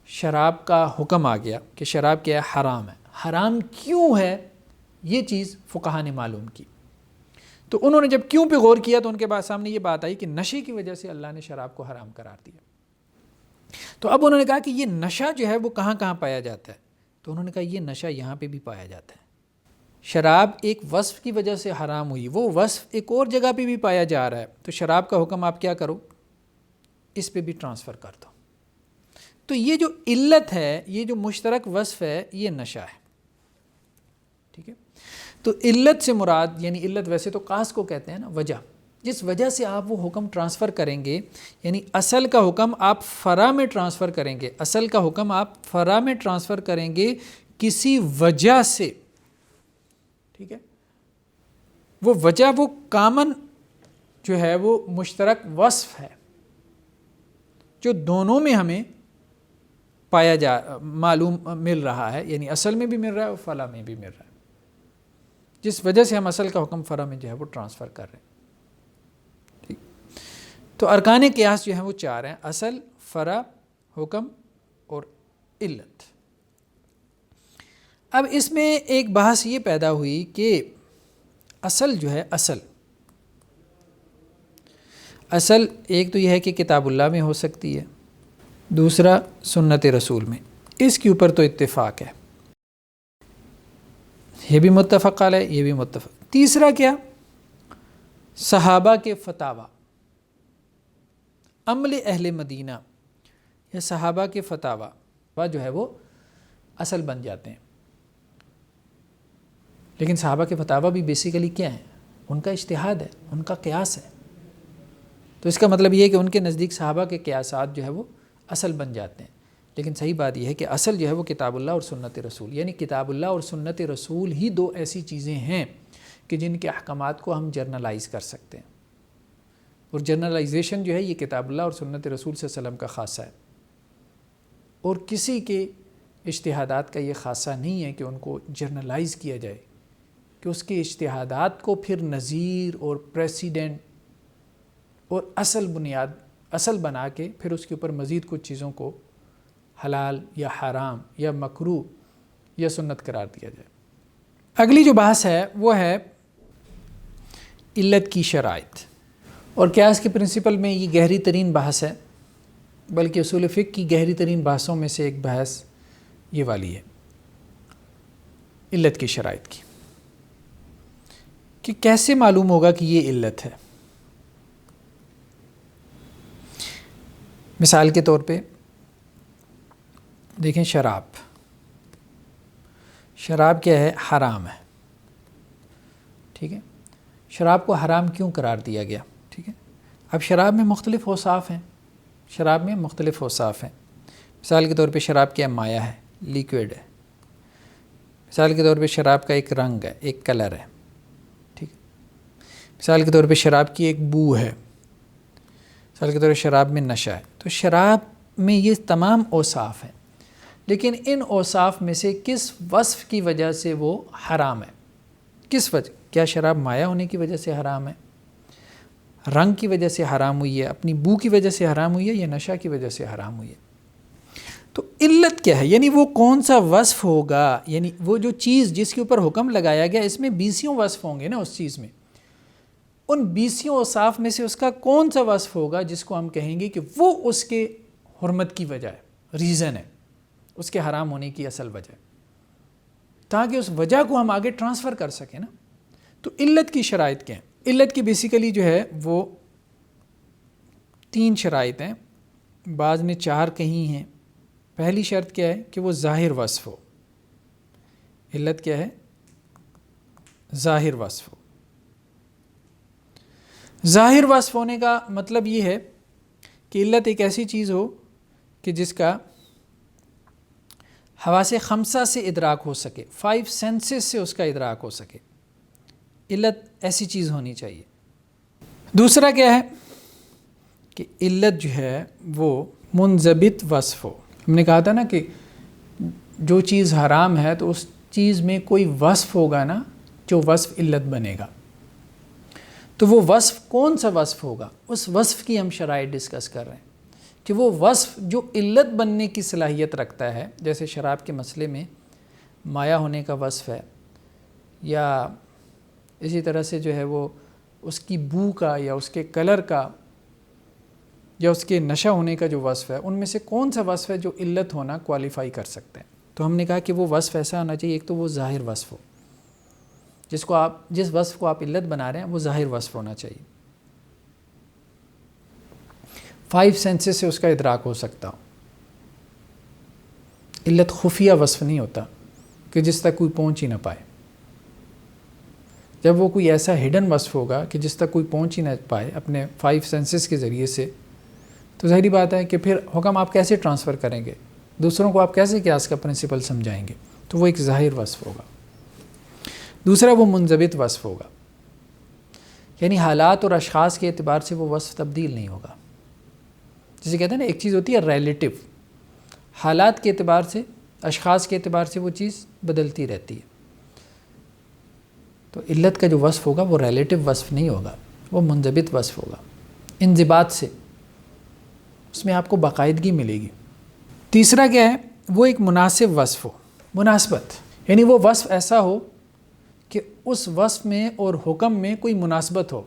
شراب کا حکم آ گیا کہ شراب کیا ہے؟ حرام ہے. حرام کیوں ہے یہ چیز فقہاء نے معلوم کی. تو انہوں نے جب کیوں پہ غور کیا تو ان کے بعد سامنے یہ بات آئی کہ نشے کی وجہ سے اللہ نے شراب کو حرام قرار دیا. تو اب انہوں نے کہا کہ یہ نشہ جو ہے وہ کہاں کہاں پایا جاتا ہے؟ تو انہوں نے کہا یہ نشہ یہاں پہ بھی پایا جاتا ہے. شراب ایک وصف کی وجہ سے حرام ہوئی، وہ وصف ایک اور جگہ پہ بھی پایا جا رہا ہے، تو شراب کا حکم آپ کیا کرو؟ اس پہ بھی ٹرانسفر کر دو. تو یہ جو علت ہے، یہ جو مشترک وصف ہے، یہ نشہ ہے. ٹھیک ہے، تو علت سے مراد، یعنی علت ویسے تو قاص کو کہتے ہیں نا، وجہ، جس وجہ سے آپ وہ حکم ٹرانسفر کریں گے، یعنی اصل کا حکم آپ فرع میں ٹرانسفر کریں گے. اصل کا حکم آپ فرع میں ٹرانسفر کریں گے کسی وجہ سے. ٹھیک ہے، وہ وجہ وہ کامن جو ہے وہ مشترک وصف ہے جو دونوں میں ہمیں پایا معلوم مل رہا ہے، یعنی اصل میں بھی مل رہا ہے اور فرع میں بھی مل رہا ہے، جس وجہ سے ہم اصل کا حکم فرع میں جو ہے وہ ٹرانسفر کر رہے ہیں. ٹھیک، تو ارکان قیاس جو ہیں وہ چار ہیں: اصل، فرع، حکم اور علت. اب اس میں ایک بحث یہ پیدا ہوئی کہ اصل جو ہے، اصل ایک تو یہ ہے کہ کتاب اللہ میں ہو سکتی ہے، دوسرا سنت رسول میں. اس کے اوپر تو اتفاق ہے، یہ بھی متفق علیہ، یہ بھی متفق. تیسرا کیا؟ صحابہ کے فتاوی، عمل اہل مدینہ یا صحابہ کے فتاوی جو ہے وہ اصل بن جاتے ہیں. لیکن صحابہ کے فتاویٰ بھی بیسیکلی کیا ہیں؟ ان کا اجتہاد ہے، ان کا قیاس ہے. تو اس کا مطلب یہ ہے کہ ان کے نزدیک صحابہ کے قیاسات جو ہے وہ اصل بن جاتے ہیں. لیکن صحیح بات یہ ہے کہ اصل جو ہے وہ کتاب اللہ اور سنت رسول، یعنی کتاب اللہ اور سنت رسول ہی دو ایسی چیزیں ہیں کہ جن کے احکامات کو ہم جرنلائز کر سکتے ہیں. اور جرنلائزیشن جو ہے یہ کتاب اللہ اور سنت رسول صلی اللہ علیہ وسلم کا خاصہ ہے، اور کسی کے اجتہادات کا یہ خاصہ نہیں ہے کہ ان کو جرنلائز کیا جائے، کہ اس کے اجتہادات کو پھر نظیر اور پریسیڈنٹ اور اصل بنا کے پھر اس کے اوپر مزید کچھ چیزوں کو حلال یا حرام یا مکروہ یا سنت قرار دیا جائے. اگلی جو بحث ہے وہ ہے علت کی شرائط، اور قیاس کے پرنسپل میں یہ گہری ترین بحث ہے، بلکہ اصول فقہ کی گہری ترین بحثوں میں سے ایک بحث یہ والی ہے علت کی شرائط کی، کہ کیسے معلوم ہوگا کہ یہ علت ہے. مثال کے طور پہ دیکھیں، شراب کیا ہے؟ حرام ہے. ٹھیک ہے، شراب کو حرام کیوں قرار دیا گیا؟ ٹھیک ہے، اب شراب میں مختلف اوصاف ہیں، مثال کے طور پہ شراب کیا مائع ہے، لیکوڈ ہے. مثال کے طور پہ شراب کا ایک رنگ ہے، ایک کلر ہے. ٹھیک ہے، مثال کے طور پہ شراب کی ایک بو ہے. مثال کے طور پہ شراب میں نشہ ہے. تو شراب میں یہ تمام اوصاف ہیں، لیکن ان اوصاف میں سے کس وصف کی وجہ سے وہ حرام ہے؟ کس وجہ؟ کیا شراب مائع ہونے کی وجہ سے حرام ہے، رنگ کی وجہ سے حرام ہوئی ہے، اپنی بو کی وجہ سے حرام ہوئی ہے، یا نشہ کی وجہ سے حرام ہوئی ہے؟ تو علت کیا ہے؟ یعنی وہ کون سا وصف ہوگا، یعنی وہ جو چیز جس کے اوپر حکم لگایا گیا، اس میں 20 وصف ہوں گے نا اس چیز میں، ان 20 اوصاف میں سے اس کا کون سا وصف ہوگا جس کو ہم کہیں گے کہ وہ اس کے حرمت کی وجہ ہے، ریزن ہے، اس کے حرام ہونے کی اصل وجہ ہے، تاکہ اس وجہ کو ہم آگے ٹرانسفر کر سکیں نا. تو علت کی شرائط کیا ہیں؟ علت کی بیسیکلی جو ہے وہ 3 شرائط ہیں، بعض نے 4 کہی ہیں. پہلی شرط کیا ہے؟ کہ وہ ظاہر وصف ہو. علت کیا ہے؟ ظاہر وصف ہو. ظاہر وصف ہونے کا مطلب یہ ہے کہ علت ایک ایسی چیز ہو کہ جس کا حواس 5 سے ادراک ہو سکے، 5 سینسز سے اس کا ادراک ہو سکے. علت ایسی چیز ہونی چاہیے. دوسرا کیا ہے؟ کہ علت جو ہے وہ منضبط وصف ہو. ہم نے کہا تھا نا کہ جو چیز حرام ہے تو اس چیز میں کوئی وصف ہوگا نا جو وصف علت بنے گا. تو وہ وصف کون سا وصف ہوگا؟ اس وصف کی ہم شرائط ڈسکس کر رہے ہیں کہ وہ وصف جو علت بننے کی صلاحیت رکھتا ہے، جیسے شراب کے مسئلے میں مائع ہونے کا وصف ہے، یا اسی طرح سے جو ہے وہ اس کی بو کا یا اس کے کلر کا یا اس کے نشہ ہونے کا جو وصف ہے، ان میں سے کون سا وصف ہے جو علت ہونا کوالیفائی کر سکتے ہیں. تو ہم نے کہا کہ وہ وصف ایسا ہونا چاہیے، ایک تو وہ ظاہر وصف ہو، جس وصف کو آپ علت بنا رہے ہیں وہ ظاہر وصف ہونا چاہیے، 5 سینسز سے اس کا ادراک ہو سکتا ہو. علت خفیہ وصف نہیں ہوتا کہ جس تک کوئی پہنچ ہی نہ پائے. جب وہ کوئی ایسا ہڈن وصف ہوگا کہ جس تک کوئی پہنچ ہی نہ پائے اپنے 5 سینسز کے ذریعے سے، تو ظاہری بات ہے کہ پھر حکم آپ کیسے ٹرانسفر کریں گے، دوسروں کو آپ کیسے قیاس کا پرنسپل سمجھائیں گے؟ تو وہ ایک ظاہر وصف ہوگا. دوسرا وہ منضبط وصف ہوگا، یعنی حالات اور اشخاص کے اعتبار سے وہ وصف تبدیل نہیں ہوگا. جسے کہتے ہیں نا ایک چیز ہوتی ہے ریلیٹو، حالات کے اعتبار سے، اشخاص کے اعتبار سے وہ چیز بدلتی رہتی ہے. تو علت کا جو وصف ہوگا وہ ریلیٹو وصف نہیں ہوگا، وہ منضبط وصف ہوگا، انضباط سے، اس میں آپ کو باقاعدگی ملے گی. تیسرا کیا ہے؟ وہ ایک مناسب وصف ہو، مناسبت، یعنی وہ وصف ایسا ہو کہ اس وصف میں اور حکم میں کوئی مناسبت ہو،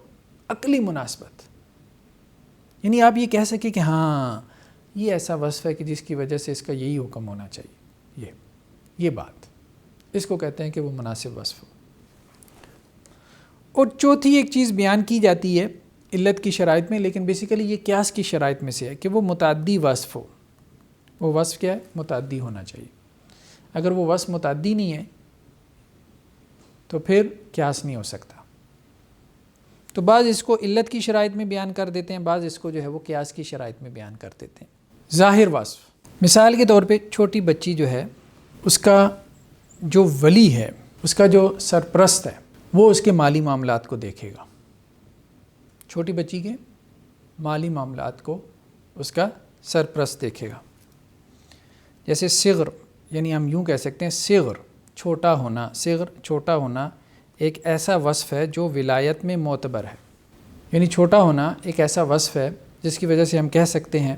عقلی مناسبت، یعنی آپ یہ کہہ سکیں کہ ہاں یہ ایسا وصف ہے کہ جس کی وجہ سے اس کا یہی حکم ہونا چاہیے، یہ بات، اس کو کہتے ہیں کہ وہ مناسب وصف ہو. اور چوتھی ایک چیز بیان کی جاتی ہے علت کی شرائط میں، لیکن بیسیکلی یہ قیاس کی شرائط میں سے ہے، کہ وہ متعدی وصف ہو. وہ وصف کیا ہے؟ متعدی ہونا چاہیے. اگر وہ وصف متعدی نہیں ہے تو پھر قیاس نہیں ہو سکتا. تو بعض اس کو علت کی شرائط میں بیان کر دیتے ہیں، بعض اس کو جو ہے وہ قیاس کی شرائط میں بیان کر دیتے ہیں. ظاہر وصف، مثال کے طور پہ چھوٹی بچی جو ہے اس کا جو ولی ہے، اس کا جو سرپرست ہے، وہ اس کے مالی معاملات کو دیکھے گا. چھوٹی بچی کے مالی معاملات کو اس کا سرپرست دیکھے گا. جیسے صغر، یعنی ہم یوں کہہ سکتے ہیں صغر چھوٹا ہونا، صغر چھوٹا ہونا ایک ایسا وصف ہے جو ولایت میں معتبر ہے. یعنی چھوٹا ہونا ایک ایسا وصف ہے جس کی وجہ سے ہم کہہ سکتے ہیں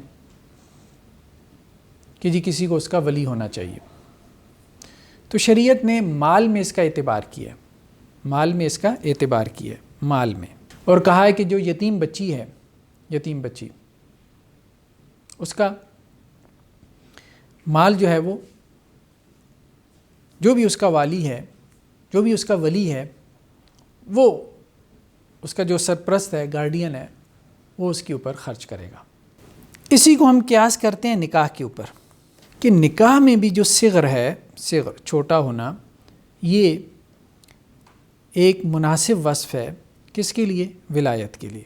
کہ جی کسی کو اس کا ولی ہونا چاہیے. تو شریعت نے مال میں اس کا اعتبار کیا ہے، مال میں اس کا اعتبار کیا ہے، مال میں، اور کہا ہے کہ جو یتیم بچی ہے، یتیم بچی، اس کا مال جو ہے وہ جو بھی اس کا والی ہے، جو بھی اس کا ولی ہے، وہ اس کا جو سرپرست ہے، گارڈین ہے، وہ اس کے اوپر خرچ کرے گا. اسی کو ہم قیاس کرتے ہیں نکاح کے اوپر، کہ نکاح میں بھی جو صغر ہے، صغر چھوٹا ہونا، یہ ایک مناسب وصف ہے کس کے لیے؟ ولایت کے لیے.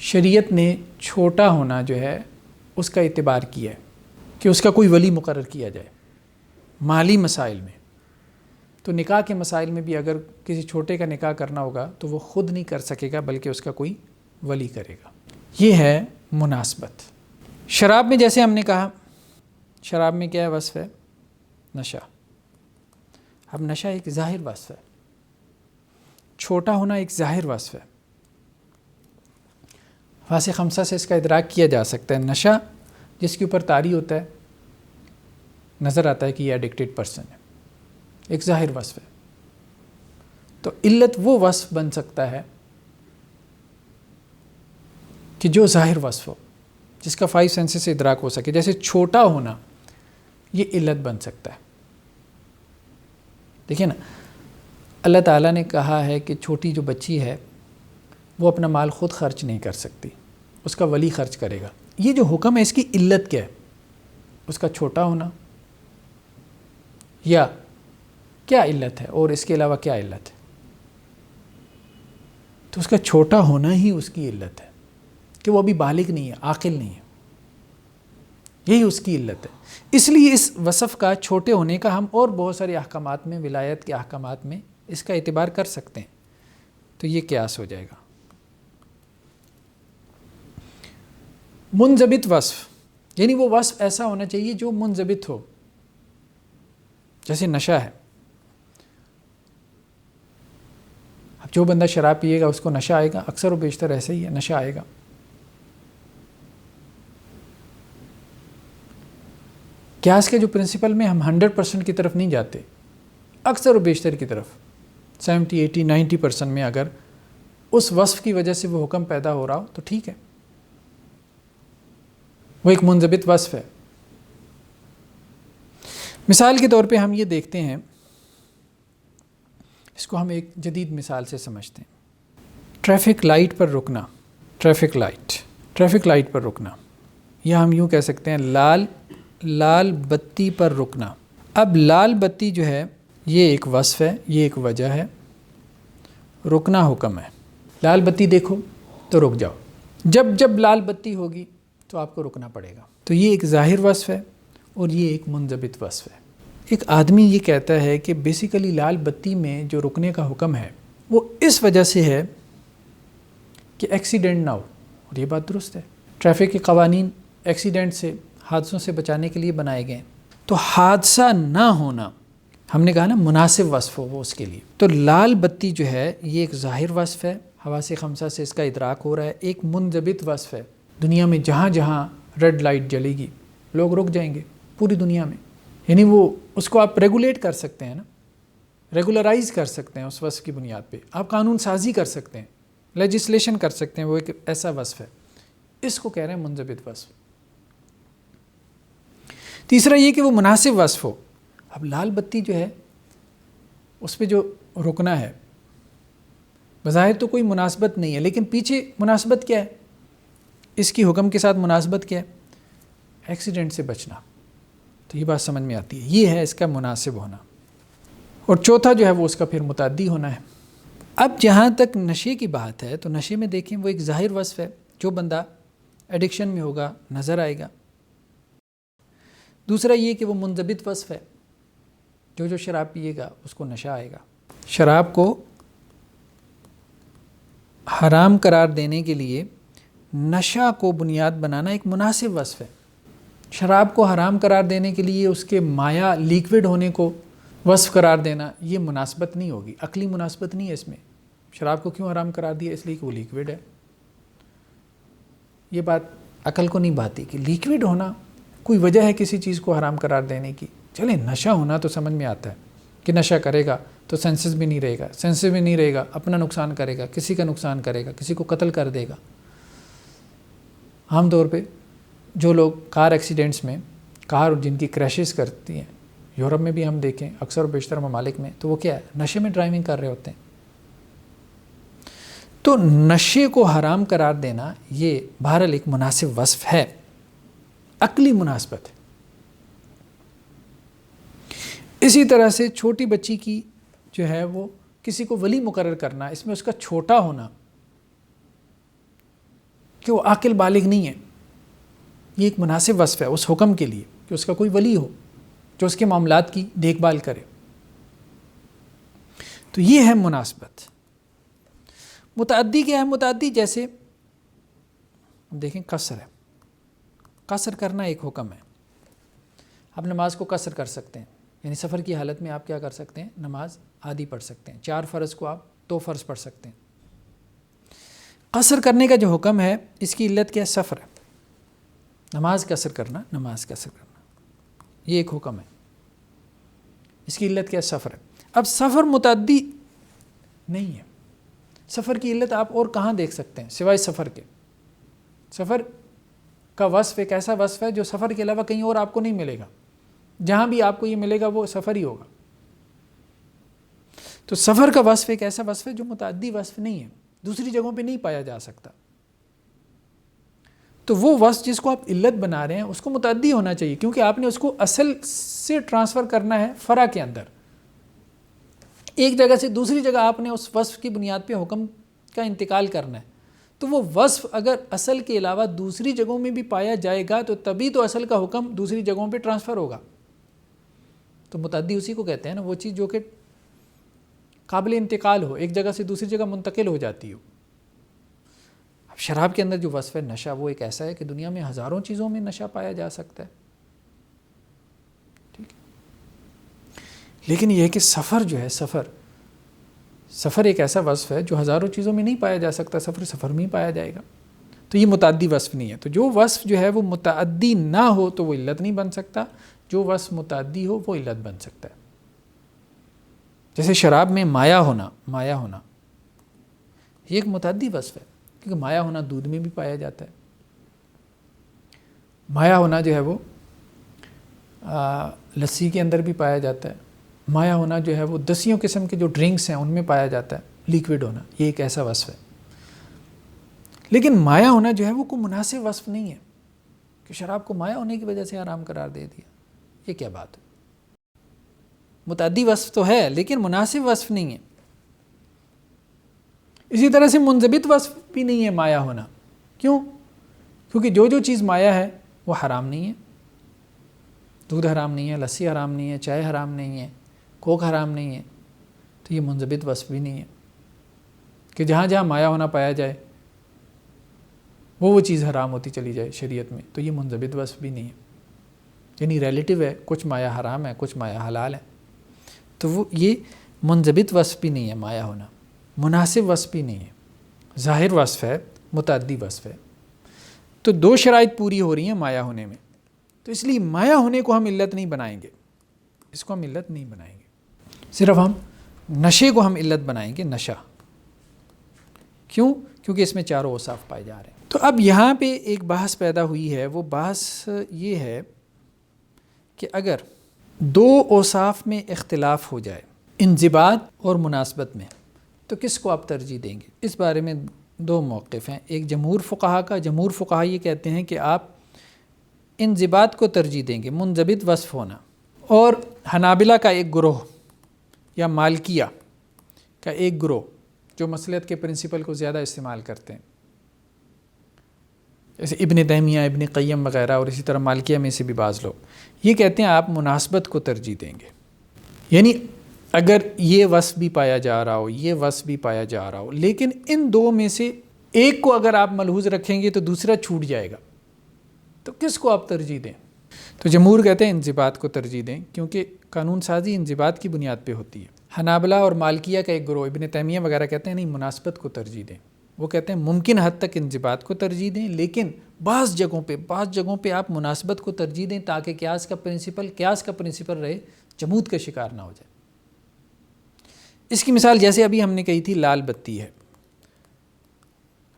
شریعت نے چھوٹا ہونا جو ہے اس کا اعتبار کیا ہے کہ اس کا کوئی ولی مقرر کیا جائے مالی مسائل میں. تو نکاح کے مسائل میں بھی اگر کسی چھوٹے کا نکاح کرنا ہوگا تو وہ خود نہیں کر سکے گا بلکہ اس کا کوئی ولی کرے گا. یہ ہے مناسبت. شراب میں جیسے ہم نے کہا، شراب میں کیا ہے وصف ہے؟ نشہ. اب نشہ ایک ظاہر وصف ہے، چھوٹا ہونا ایک ظاہر وصف ہے. حواس خمسہ سے اس کا ادراک کیا جا سکتا ہے. نشہ جس کے اوپر طاری ہوتا ہے، نظر آتا ہے کہ یہ ایڈکٹڈ پرسن ہے، ایک ظاہر وصف ہے. تو علت وہ وصف بن سکتا ہے کہ جو ظاہر وصف ہو، جس کا 5 سینسز سے ادراک ہو سکے. جیسے چھوٹا ہونا، یہ علت بن سکتا ہے. دیکھیں نا، اللہ تعالیٰ نے کہا ہے کہ چھوٹی جو بچی ہے وہ اپنا مال خود خرچ نہیں کر سکتی، اس کا ولی خرچ کرے گا. یہ جو حکم ہے اس کی علت کیا ہے؟ اس کا چھوٹا ہونا، یا کیا علت ہے؟ اور اس کے علاوہ کیا علت ہے؟ تو اس کا چھوٹا ہونا ہی اس کی علت ہے کہ وہ ابھی بالغ نہیں ہے، عاقل نہیں ہے. یہی اس کی علت ہے. اس لیے اس وصف کا چھوٹے ہونے کا ہم اور بہت سارے احکامات میں، ولایت کے احکامات میں اس کا اعتبار کر سکتے ہیں. تو یہ قیاس ہو جائے گا. منضبط وصف، یعنی وہ وصف ایسا ہونا چاہیے جو منضبط ہو. جیسے نشہ ہے، اب جو بندہ شراب پیے گا اس کو نشہ آئے گا، اکثر و بیشتر ایسے ہی ہے، نشہ آئے گا. قیاس کے جو پرنسپل میں ہم 100% کی طرف نہیں جاتے، اکثر و بیشتر کی طرف 70, 80, 90% میں اگر اس وصف کی وجہ سے وہ حکم پیدا ہو رہا ہو تو ٹھیک ہے، وہ ایک منضبط وصف ہے. مثال کے طور پہ ہم یہ دیکھتے ہیں، اس کو ہم ایک جدید مثال سے سمجھتے ہیں. ٹریفک لائٹ پر رکنا، ٹریفک لائٹ پر رکنا، یا ہم یوں کہہ سکتے ہیں لال بتی پر رکنا. اب لال بتی جو ہے یہ ایک وصف ہے، یہ ایک وجہ ہے. رکنا حکم ہے. لال بتی دیکھو تو رک جاؤ، جب لال بتی ہوگی تو آپ کو رکنا پڑے گا. تو یہ ایک ظاہر وصف ہے اور یہ ایک منضبط وصف ہے. ایک آدمی یہ کہتا ہے کہ بیسیکلی لال بتی میں جو رکنے کا حکم ہے وہ اس وجہ سے ہے کہ ایکسیڈنٹ نہ ہو، اور یہ بات درست ہے. ٹریفک کے قوانین ایکسیڈنٹ سے، حادثوں سے بچانے کے لیے بنائے گئے. تو حادثہ نہ ہونا، ہم نے کہا نا مناسب وصف ہو وہ اس کے لیے. تو لال بتی جو ہے یہ ایک ظاہر وصف ہے، حواس خمسہ سے اس کا ادراک ہو رہا ہے. ایک منضبط وصف ہے. دنیا میں جہاں جہاں ریڈ لائٹ جلے گی لوگ رک جائیں گے، پوری دنیا میں. یعنی وہ اس کو آپ ریگولیٹ کر سکتے ہیں نا، ریگولرائز کر سکتے ہیں اس وصف کی بنیاد پہ. آپ قانون سازی کر سکتے ہیں، لیجسلیشن کر سکتے ہیں. وہ ایک ایسا وصف ہے، اس کو کہہ رہے ہیں منضبط وصف. تیسرا یہ کہ وہ مناسب وصف ہو. اب لال بتی جو ہے اس پہ جو رکنا ہے بظاہر تو کوئی مناسبت نہیں ہے، لیکن پیچھے مناسبت کیا ہے؟ اس کی حکم کے ساتھ مناسبت کیا ہے؟ ایکسیڈنٹ سے بچنا. تو یہ بات سمجھ میں آتی ہے، یہ ہے اس کا مناسب ہونا. اور چوتھا جو ہے وہ اس کا پھر متعدی ہونا ہے۔ اب جہاں تک نشے کی بات ہے تو نشے میں دیکھیں وہ ایک ظاہر وصف ہے، جو بندہ ایڈکشن میں ہوگا نظر آئے گا۔ دوسرا یہ کہ وہ منضبط وصف ہے، جو شراب پیے گا اس کو نشہ آئے گا۔ شراب کو حرام قرار دینے کے لیے نشہ کو بنیاد بنانا ایک مناسب وصف ہے۔ شراب کو حرام قرار دینے کے لیے اس کے مایع لیکوڈ ہونے کو وصف قرار دینا یہ مناسبت نہیں ہوگی، عقلی مناسبت نہیں ہے اس میں۔ شراب کو کیوں حرام قرار دیا؟ اس لیے کہ وہ لیکوڈ ہے۔ یہ بات عقل کو نہیں بھاتی کہ لیکوڈ ہونا کوئی وجہ ہے کسی چیز کو حرام قرار دینے کی۔ چلیں نشہ ہونا تو سمجھ میں آتا ہے کہ نشہ کرے گا تو سینسز بھی نہیں رہے گا، سینسز بھی نہیں رہے گا، اپنا نقصان کرے گا، کسی کا نقصان کرے گا، کسی کو قتل کر دے گا۔ عام طور پہ جو لوگ کار ایکسیڈنٹس میں کار جن کی کریشز کرتی ہیں، یورپ میں بھی ہم دیکھیں اکثر و بیشتر ممالک میں، تو وہ کیا ہے؟ نشے میں ڈرائیونگ کر رہے ہوتے ہیں۔ تو نشے کو حرام قرار دینا یہ بہرحال ایک مناسب وصف ہے، عقلی مناسبت ہے۔ اسی طرح سے چھوٹی بچی کی جو ہے وہ کسی کو ولی مقرر کرنا، اس میں اس کا چھوٹا ہونا کہ وہ عاقل بالغ نہیں ہے، یہ ایک مناسب وصف ہے اس حکم کے لیے کہ اس کا کوئی ولی ہو جو اس کے معاملات کی دیکھ بھال کرے۔ تو یہ ہے مناسبت۔ متعدی کیا ہے؟ متعدی جیسے دیکھیں قصر ہے، قصر کرنا ایک حکم ہے۔ آپ نماز کو قصر کر سکتے ہیں، یعنی سفر کی حالت میں آپ کیا کر سکتے ہیں؟ نماز آدھی پڑھ سکتے ہیں، 4 فرض کو آپ 2 فرض پڑھ سکتے ہیں۔ قصر کرنے کا جو حکم ہے اس کی علت کیا ہے؟ سفر ہے۔ نماز قصر کرنا، نماز قصر کرنا یہ ایک حکم ہے، اس کی علت کیا ہے؟ سفر ہے۔ اب سفر متعدی نہیں ہے۔ سفر کی علت آپ اور کہاں دیکھ سکتے ہیں سوائے سفر کے؟ سفر کا وصف ایک ایسا وصف ہے جو سفر کے علاوہ کہیں اور آپ کو نہیں ملے گا، جہاں بھی آپ کو یہ ملے گا وہ سفر ہی ہوگا۔ تو سفر کا وصف ایک ایسا وصف ہے جو متعدی وصف نہیں ہے، دوسری جگہوں پہ نہیں پایا جا سکتا۔ تو وہ وصف جس کو آپ علت بنا رہے ہیں اس کو متعدی ہونا چاہیے، کیونکہ آپ نے اس کو اصل سے ٹرانسفر کرنا ہے فرع کے اندر۔ ایک جگہ سے دوسری جگہ آپ نے اس وصف کی بنیاد پہ حکم کا انتقال کرنا ہے، تو وہ وصف اگر اصل کے علاوہ دوسری جگہوں میں بھی پایا جائے گا تو تبھی تو اصل کا حکم دوسری جگہوں پہ ٹرانسفر ہوگا۔ تو متعدی اسی کو کہتے ہیں نا، وہ چیز جو کہ قابل انتقال ہو، ایک جگہ سے دوسری جگہ منتقل ہو جاتی ہو۔ اب شراب کے اندر جو وصف ہے نشہ، وہ ایک ایسا ہے کہ دنیا میں ہزاروں چیزوں میں نشہ پایا جا سکتا ہے، ٹھیک ہے؟ لیکن یہ ہے کہ سفر جو ہے، سفر ایک ایسا وصف ہے جو ہزاروں چیزوں میں نہیں پایا جا سکتا، سفر میں ہی پایا جائے گا۔ تو یہ متعدی وصف نہیں ہے۔ تو جو وصف جو ہے وہ متعدی نہ ہو تو وہ علت نہیں بن سکتا، جو وصف متعدی ہو وہ علت بن سکتا ہے۔ جیسے شراب میں مایع ہونا یہ ایک متعدی وصف ہے، کیونکہ مایع ہونا دودھ میں بھی پایا جاتا ہے۔ مایع ہونا جو ہے وہ لسی کے اندر بھی پایا جاتا ہے۔ مایع ہونا جو ہے وہ 10 قسم کے جو ڈرنکس ہیں ان میں پایا جاتا ہے۔ لیکوڈ ہونا یہ ایک ایسا وصف ہے۔ لیکن مایع ہونا جو ہے وہ کوئی مناسب وصف نہیں ہے کہ شراب کو مایع ہونے کی وجہ سے حرام قرار دے دیا، یہ کیا بات ہے؟ متعدی وصف تو ہے لیکن مناسب وصف نہیں ہے۔ اسی طرح سے منضبط وصف بھی نہیں ہے مایع ہونا۔ کیوں؟ کیونکہ جو چیز مایع ہے وہ حرام نہیں ہے۔ دودھ حرام نہیں ہے، لسی حرام نہیں ہے، چائے حرام نہیں ہے، کوک حرام نہیں ہے، تو یہ منضبط وصف بھی نہیں ہے کہ جہاں جہاں مایع ہونا پایا جائے وہ چیز حرام ہوتی چلی جائے شریعت میں، تو یہ منضبط وصف بھی نہیں ہے۔ یعنی ریلیٹیو ہے، کچھ مایع حرام ہے، کچھ مایع حلال ہے، تو وہ یہ منضبط وصف بھی نہیں ہے مایع ہونا، مناسب وصف بھی نہیں ہے، ظاہر وصف ہے، متعدی وصف ہے۔ تو 2 شرائط پوری ہو رہی ہیں مایع ہونے میں، تو اس لیے مایع ہونے کو ہم علت نہیں بنائیں گے، اس کو ہم علت نہیں بنائیں گے، صرف ہم نشے کو ہم علت بنائیں گے، نشہ۔ کیوں؟ کیونکہ اس میں 4 اوصاف پائے جا رہے ہیں۔ تو اب یہاں پہ ایک بحث پیدا ہوئی ہے، وہ بحث یہ ہے کہ اگر 2 اوصاف میں اختلاف ہو جائے، انضباط اور مناسبت میں، تو کس کو آپ ترجیح دیں گے؟ اس بارے میں 2 موقف ہیں۔ ایک جمہور فقہا کا، جمہور فقہا یہ کہتے ہیں کہ آپ انضباط کو ترجیح دیں گے، منضبط وصف ہونا، اور حنابلہ کا ایک گروہ یا مالکیہ کا ایک گروہ جو مصلحت کے پرنسپل کو زیادہ استعمال کرتے ہیں، جیسے ابن تیمیہ، ابن قیم وغیرہ، اور اسی طرح مالکیہ میں سے بھی بعض لوگ، یہ کہتے ہیں آپ مناسبت کو ترجیح دیں گے. یعنی اگر یہ وصف بھی پایا جا رہا ہو، یہ وصف بھی پایا جا رہا ہو، لیکن ان دو میں سے ایک کو اگر آپ ملحوظ رکھیں گے تو دوسرا چھوٹ جائے گا، تو کس کو آپ ترجیح دیں؟ تو جمہور کہتے ہیں انضباط کو ترجیح دیں، کیونکہ قانون سازی انضباط کی بنیاد پہ ہوتی ہے. حنابلہ اور مالکیہ کا ایک گروہ ابن تیمیہ وغیرہ کہتے ہیں نہیں، مناسبت کو ترجیح دیں. وہ کہتے ہیں ممکن حد تک انضباط کو ترجیح دیں، لیکن بعض جگہوں پہ آپ مناسبت کو ترجیح دیں تاکہ قیاس کا پرنسپل رہے، جمود کا شکار نہ ہو جائے. اس کی مثال جیسے ابھی ہم نے کہی تھی لال بتی ہے.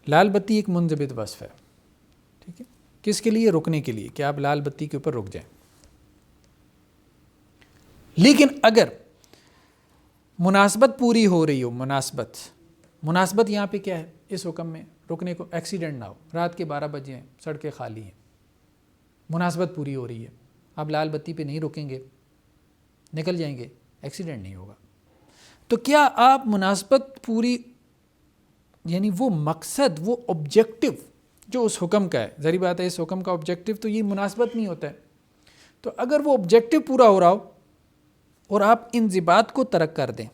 لال بتی ایک منضبط وصف ہے، ٹھیک ہے، کس کے لیے؟ رکنے کے لیے، کہ آپ لال بتی کے اوپر رک جائیں. لیکن اگر مناسبت پوری ہو رہی ہو، مناسبت یہاں پہ کیا ہے اس حکم میں؟ رکنے کو، ایکسیڈنٹ نہ ہو، رات کے 12 بجے ہیں، سڑکیں خالی ہیں، مناسبت پوری ہو رہی ہے، آپ لال بتی پہ نہیں رکیں گے، نکل جائیں گے، ایکسیڈنٹ نہیں ہوگا. تو کیا آپ مناسبت پوری، یعنی وہ مقصد، وہ آبجیکٹو جو اس حکم کا ہے، ظاہر بات ہے اس حکم کا آبجیکٹو تو یہ مناسبت نہیں ہوتا ہے، تو اگر وہ آبجیکٹو پورا ہو رہا ہو اور آپ انضباط کو ترک کر دیں،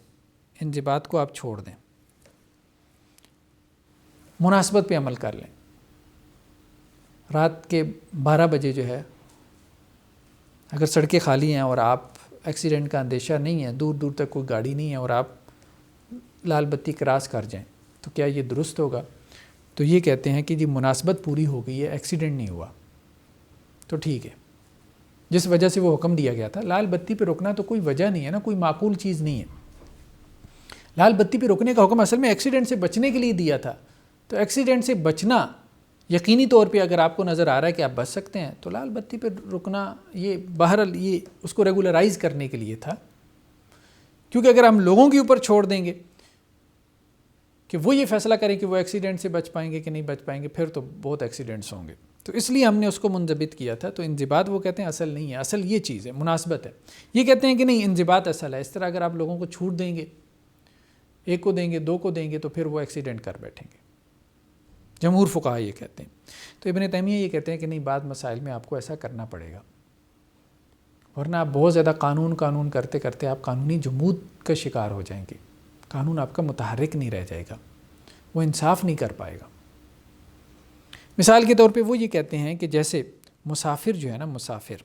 انضباط کو آپ چھوڑ دیں، مناسبت پہ عمل کر لیں، رات کے 12 بجے جو ہے اگر سڑکیں خالی ہیں اور آپ ایکسیڈنٹ کا اندیشہ نہیں ہے، دور دور تک کوئی گاڑی نہیں ہے، اور آپ لال بتی کراس کر جائیں، تو کیا یہ درست ہوگا؟ تو یہ کہتے ہیں کہ جی مناسبت پوری ہو گئی ہے، ایکسیڈنٹ نہیں ہوا، تو ٹھیک ہے. جس وجہ سے وہ حکم دیا گیا تھا، لال بتی پہ رکنا تو کوئی وجہ نہیں ہے نا، کوئی معقول چیز نہیں ہے. لال بتی پہ رکنے کا حکم اصل میں ایکسیڈنٹ سے بچنے کے لیے دیا تھا، تو ایکسیڈنٹ سے بچنا یقینی طور پہ اگر آپ کو نظر آ رہا ہے کہ آپ بچ سکتے ہیں تو لال بتی پہ رکنا یہ بہرحال یہ اس کو ریگولرائز کرنے کے لیے تھا. کیونکہ اگر ہم لوگوں کے اوپر چھوڑ دیں گے کہ وہ یہ فیصلہ کریں کہ وہ ایکسیڈنٹ سے بچ پائیں گے کہ نہیں بچ پائیں گے، پھر تو بہت ایکسیڈنٹس ہوں گے. تو اس لیے ہم نے اس کو منضبط کیا تھا. تو انضباط وہ کہتے ہیں اصل نہیں ہے، اصل یہ چیز ہے، مناسبت ہے. یہ کہتے ہیں کہ نہیں، انضباط اصل ہے. اس طرح اگر آپ لوگوں کو چھوٹ دیں گے، ایک کو دیں گے، دو کو دیں گے، تو پھر وہ ایکسیڈنٹ کر بیٹھیں گے. جمہور فقہا یہ کہتے ہیں. تو ابن تیمیہ یہ کہتے ہیں کہ نہیں، بعض مسائل میں آپ کو ایسا کرنا پڑے گا، ورنہ آپ بہت زیادہ قانون کرتے کرتے آپ قانونی جمود کا شکار ہو جائیں گے. قانون آپ کا متحرک نہیں رہ جائے گا، وہ انصاف نہیں کر پائے گا. مثال کے طور پہ وہ یہ کہتے ہیں کہ جیسے مسافر جو ہے نا، مسافر،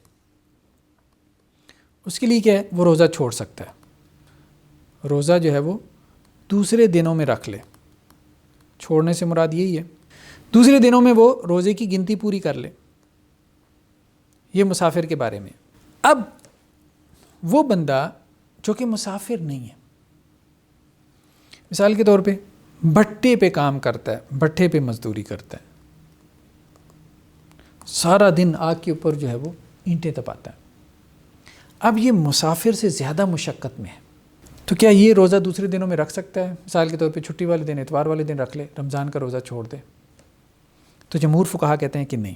اس کے لیے کیا ہے، وہ روزہ چھوڑ سکتا ہے. روزہ جو ہے وہ دوسرے دنوں میں رکھ لے. چھوڑنے سے مراد یہی ہے دوسرے دنوں میں وہ روزے کی گنتی پوری کر لے. یہ مسافر کے بارے میں. اب وہ بندہ جو کہ مسافر نہیں ہے، مثال کے طور پہ بھٹے پہ کام کرتا ہے، بھٹے پہ مزدوری کرتا ہے، سارا دن آگ کے اوپر جو ہے وہ اینٹیں تپاتا ہے. اب یہ مسافر سے زیادہ مشقت میں ہے، تو کیا یہ روزہ دوسرے دنوں میں رکھ سکتا ہے؟ مثال کے طور پہ چھٹی والے دن، اتوار والے دن رکھ لے، رمضان کا روزہ چھوڑ دے. تو جمہور فقہا کہتے ہیں کہ نہیں،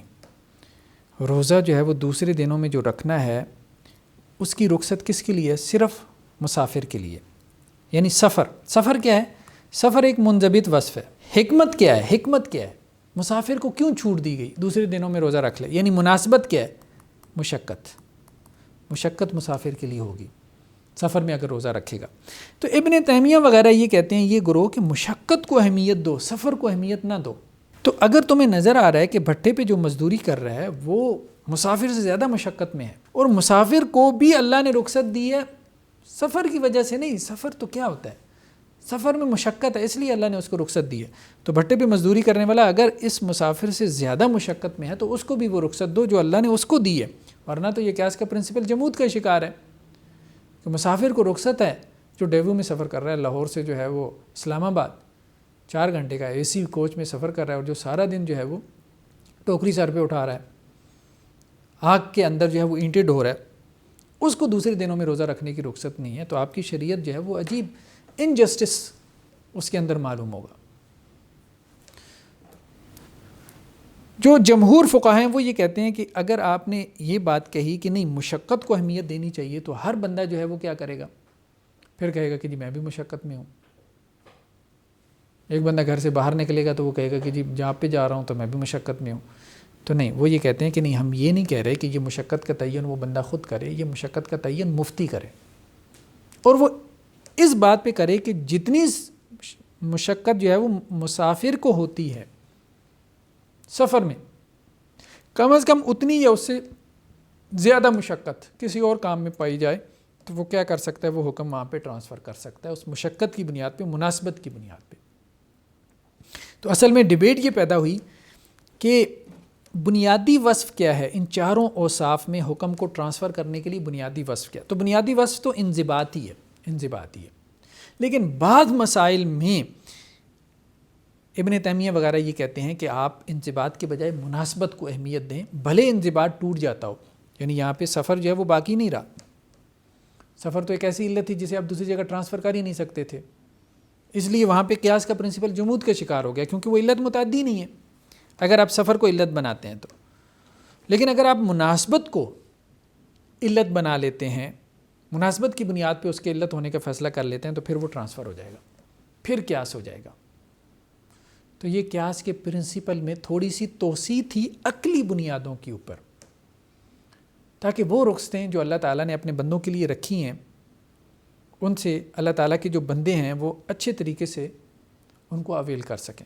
روزہ جو ہے وہ دوسرے دنوں میں جو رکھنا ہے اس کی رخصت کس کے لیے؟ صرف مسافر کے لیے. یعنی سفر کیا ہے؟ سفر ایک منضبط وصف ہے. حکمت کیا ہے؟ مسافر کو کیوں چھوٹ دی گئی دوسرے دنوں میں روزہ رکھ لے؟ یعنی مناسبت کیا ہے؟ مشقت مسافر کے لیے ہوگی سفر میں اگر روزہ رکھے گا. تو ابن تیمیہ وغیرہ یہ کہتے ہیں، یہ گروہ، کہ مشقت کو اہمیت دو، سفر کو اہمیت نہ دو. تو اگر تمہیں نظر آ رہا ہے کہ بھٹے پہ جو مزدوری کر رہا ہے وہ مسافر سے زیادہ مشقت میں ہے، اور مسافر کو بھی اللہ نے رخصت دی ہے سفر کی وجہ سے نہیں، سفر تو کیا ہوتا ہے، سفر میں مشقت ہے، اس لیے اللہ نے اس کو رخصت دی ہے. تو بھٹے پہ مزدوری کرنے والا اگر اس مسافر سے زیادہ مشقت میں ہے تو اس کو بھی وہ رخصت دو جو اللہ نے اس کو دی ہے. ورنہ تو یہ قیاس کا پرنسپل جمود کا شکار ہے کہ مسافر کو رخصت ہے جو ڈیوو میں سفر کر رہا ہے، لاہور سے جو ہے وہ اسلام آباد 4 گھنٹے کا AC کوچ میں سفر کر رہا ہے، اور جو سارا دن جو ہے وہ ٹوکری سر پہ اٹھا رہا ہے، آگ کے اندر جو ہے وہ اینٹیں ڈھو رہا ہے، اس کو دوسرے دنوں میں روزہ رکھنے کی رخصت نہیں ہے. تو آپ کی شریعت جو ہے وہ عجیب انجسٹس اس کے اندر معلوم ہوگا. جو جمہور فقہا ہیں وہ یہ کہتے ہیں کہ اگر آپ نے یہ بات کہی کہ نہیں، مشقت کو اہمیت دینی چاہیے، تو ہر بندہ جو ہے وہ کیا کرے گا؟ پھر کہے گا کہ جی میں بھی مشقت میں ہوں. ایک بندہ گھر سے باہر نکلے گا تو وہ کہے گا کہ جی جہاں پہ جا رہا ہوں تو میں بھی مشقت میں ہوں. تو نہیں، وہ یہ کہتے ہیں کہ نہیں، ہم یہ نہیں کہہ رہے کہ یہ مشقت کا تعین وہ بندہ خود کرے، یہ مشقت کا تعین مفتی کرے، اور وہ اس بات پہ کرے کہ جتنی مشقت جو ہے وہ مسافر کو ہوتی ہے سفر میں، کم از کم اتنی یا اس سے زیادہ مشقت کسی اور کام میں پائی جائے تو وہ کیا کر سکتا ہے، وہ حکم وہاں پہ ٹرانسفر کر سکتا ہے اس مشقت کی بنیاد پہ، مناسبت کی بنیاد پہ. تو اصل میں ڈیبیٹ یہ پیدا ہوئی کہ بنیادی وصف کیا ہے، ان چاروں اوصاف میں حکم کو ٹرانسفر کرنے کے لیے بنیادی وصف کیا. تو بنیادی وصف تو انضباطی ہے، لیکن بعض مسائل میں ابن تیمیہ وغیرہ یہ کہتے ہیں کہ آپ انضباط کے بجائے مناسبت کو اہمیت دیں، بھلے انضباط ٹوٹ جاتا ہو. یعنی یہاں پہ سفر جو ہے وہ باقی نہیں رہا. سفر تو ایک ایسی علت تھی جسے آپ دوسری جگہ ٹرانسفر کر ہی نہیں سکتے تھے، اس لیے وہاں پہ قیاس کا پرنسپل جمود کا شکار ہو گیا، کیونکہ وہ علت متعدی نہیں ہے اگر آپ سفر کو علت بناتے ہیں تو. لیکن اگر آپ مناسبت کو علت بنا لیتے ہیں، مناسبت کی بنیاد پہ اس کے علت ہونے کا فیصلہ کر لیتے ہیں، تو پھر وہ ٹرانسفر ہو جائے گا، پھر قیاس ہو جائے گا. تو یہ قیاس کے پرنسپل میں تھوڑی سی توسیع تھی عقلی بنیادوں کے اوپر، تاکہ وہ رخصتیں جو اللہ تعالیٰ نے اپنے بندوں کے لیے رکھی ہیں، ان سے اللہ تعالیٰ کے جو بندے ہیں وہ اچھے طریقے سے ان کو اویل کر سکیں.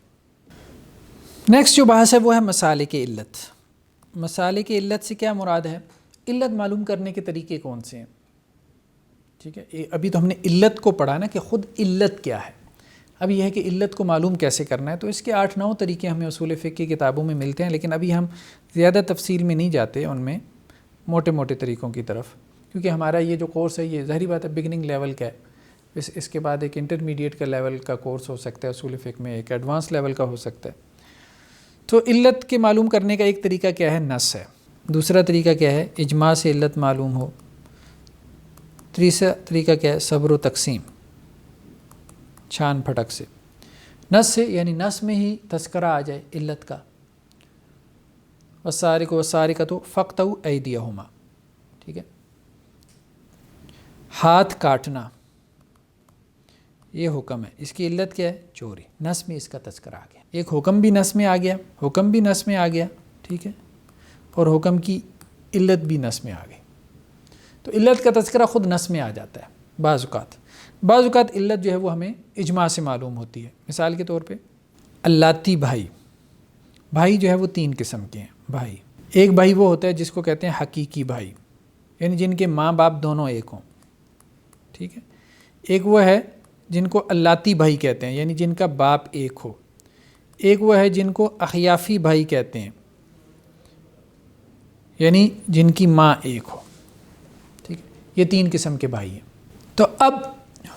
نیکسٹ جو بحث ہے وہ ہے مسالک علت. مسالک علت سے کیا مراد ہے؟ علت معلوم کرنے کے طریقے کون سے ہیں؟ ٹھیک ہے، ابھی تو ہم نے علت کو پڑھا نا کہ خود علت کیا ہے. اب یہ ہے کہ علت کو معلوم کیسے کرنا ہے. تو اس کے 8-9 طریقے ہمیں اصول فقہ کی کتابوں میں ملتے ہیں، لیکن ابھی ہم زیادہ تفصیل میں نہیں جاتے ان میں، موٹے موٹے طریقوں کی طرف، کیونکہ ہمارا یہ جو کورس ہے یہ ظاہری بات ہے بگننگ لیول کا ہے. اس کے بعد ایک انٹرمیڈیٹ کا لیول کا کورس ہو سکتا ہے اصول فقہ میں، ایک ایڈوانس لیول کا ہو سکتا ہے. تو علت کے معلوم کرنے کا ایک طریقہ کیا ہے؟ نص ہے. دوسرا طریقہ کیا ہے؟ اجماع سے علت معلوم ہو. تیسرا طریقہ کیا ہے؟ صبر و تقسیم، چھان پھٹک سے. نص سے یعنی نص میں ہی تذکرہ آ جائے علت کا. والسارق والسارقۃ فاقطعوا ایدیہما، ٹھیک ہے، ہاتھ کاٹنا یہ حکم ہے، اس کی علت کیا ہے؟ چوری. نص میں اس کا تذکرہ آ گیا، ایک حکم بھی نص میں آ گیا، حکم بھی نص میں آ گیا، ٹھیک ہے، اور حکم کی علت بھی نص میں آ گئی. تو علت کا تذکرہ خود نص میں آ جاتا ہے. بعض اوقات علت جو ہے وہ ہمیں اجماع سے معلوم ہوتی ہے. مثال کے طور پہ اللاتی بھائی جو ہے وہ 3 قسم کے ہیں بھائی. ایک بھائی وہ ہوتا ہے جس کو کہتے ہیں حقیقی بھائی، یعنی جن کے ماں باپ دونوں ایک ہوں، ٹھیک ہے. ایک وہ ہے جن کو اللاتی بھائی کہتے ہیں، یعنی جن کا باپ ایک ہو. ایک وہ ہے جن کو اخیافی بھائی کہتے ہیں، یعنی جن کی ماں ایک ہو، ٹھیک ہے. یہ 3 قسم کے بھائی ہیں. تو اب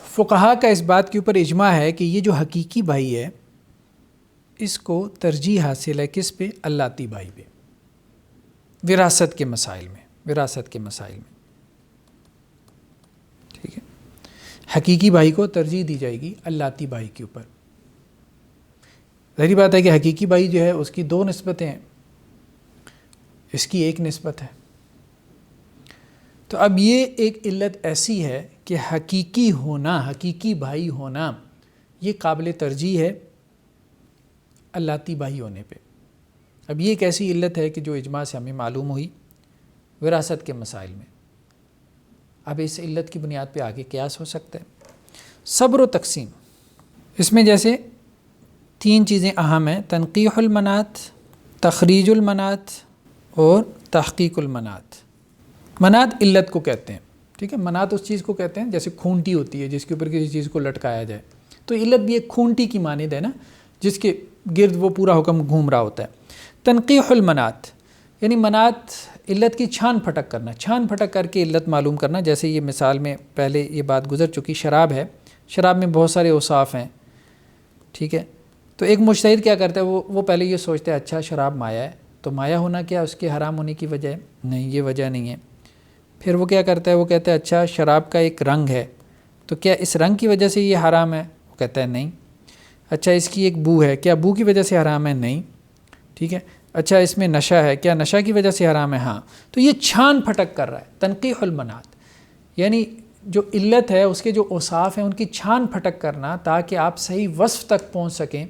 فقہا کا اس بات کے اوپر اجماع ہے کہ یہ جو حقیقی بھائی ہے اس کو ترجیح حاصل ہے کس پہ؟ اللاتی بھائی پہ، وراثت کے مسائل میں، ٹھیک ہے. حقیقی بھائی کو ترجیح دی جائے گی اللاتی بھائی کے اوپر. ظاہری بات ہے کہ حقیقی بھائی جو ہے اس کی 2 نسبتیں ہیں، اس کی 1 نسبت ہے. تو اب یہ ایک علت ایسی ہے کہ حقیقی بھائی ہونا یہ قابل ترجیح ہے اللاتی بھائی ہونے پہ. اب یہ ایک ایسی علت ہے کہ جو اجماع سے ہمیں معلوم ہوئی وراثت کے مسائل میں. اب اس علت کی بنیاد پہ آگے قیاس ہو سکتا ہے. صبر و تقسیم، اس میں جیسے 3 چیزیں اہم ہیں: تنقیح المنات، تخریج المنات اور تحقیق المنات. منات علت کو کہتے ہیں، ٹھیک ہے. منات اس چیز کو کہتے ہیں جیسے کھونٹی ہوتی ہے جس کے اوپر کسی چیز کو لٹکایا جائے. تو علت بھی ایک کھونٹی کی مانند ہے نا، جس کے گرد وہ پورا حکم گھوم رہا ہوتا ہے. تنقیح المنات یعنی منات علت کی چھان پھٹک کرنا، چھان پھٹک کر کے علت معلوم کرنا. جیسے یہ مثال میں پہلے یہ بات گزر چکی، شراب ہے، شراب میں بہت سارے اوصاف ہیں، ٹھیک ہے. تو ایک مجتہد کیا کرتا ہے، وہ پہلے یہ سوچتا ہے اچھا شراب مایا ہے، تو مایا ہونا کیا اس کے حرام ہونے کی وجہ ہے؟ نہیں، یہ وجہ نہیں ہے. پھر وہ کیا کرتا ہے، وہ کہتا ہے اچھا شراب کا ایک رنگ ہے، تو کیا اس رنگ کی وجہ سے یہ حرام ہے؟ وہ کہتا ہے نہیں. اچھا اس کی ایک بو ہے، کیا بو کی وجہ سے حرام ہے؟ نہیں. ٹھیک ہے. اچھا اس میں نشہ ہے، کیا نشہ کی وجہ سے حرام ہے؟ ہاں. تو یہ چھان پھٹک کر رہا ہے، تنقیح المنات، یعنی جو علت ہے اس کے جو اوصاف ہیں ان کی چھان پھٹک کرنا تاکہ آپ صحیح وصف تک پہنچ سکیں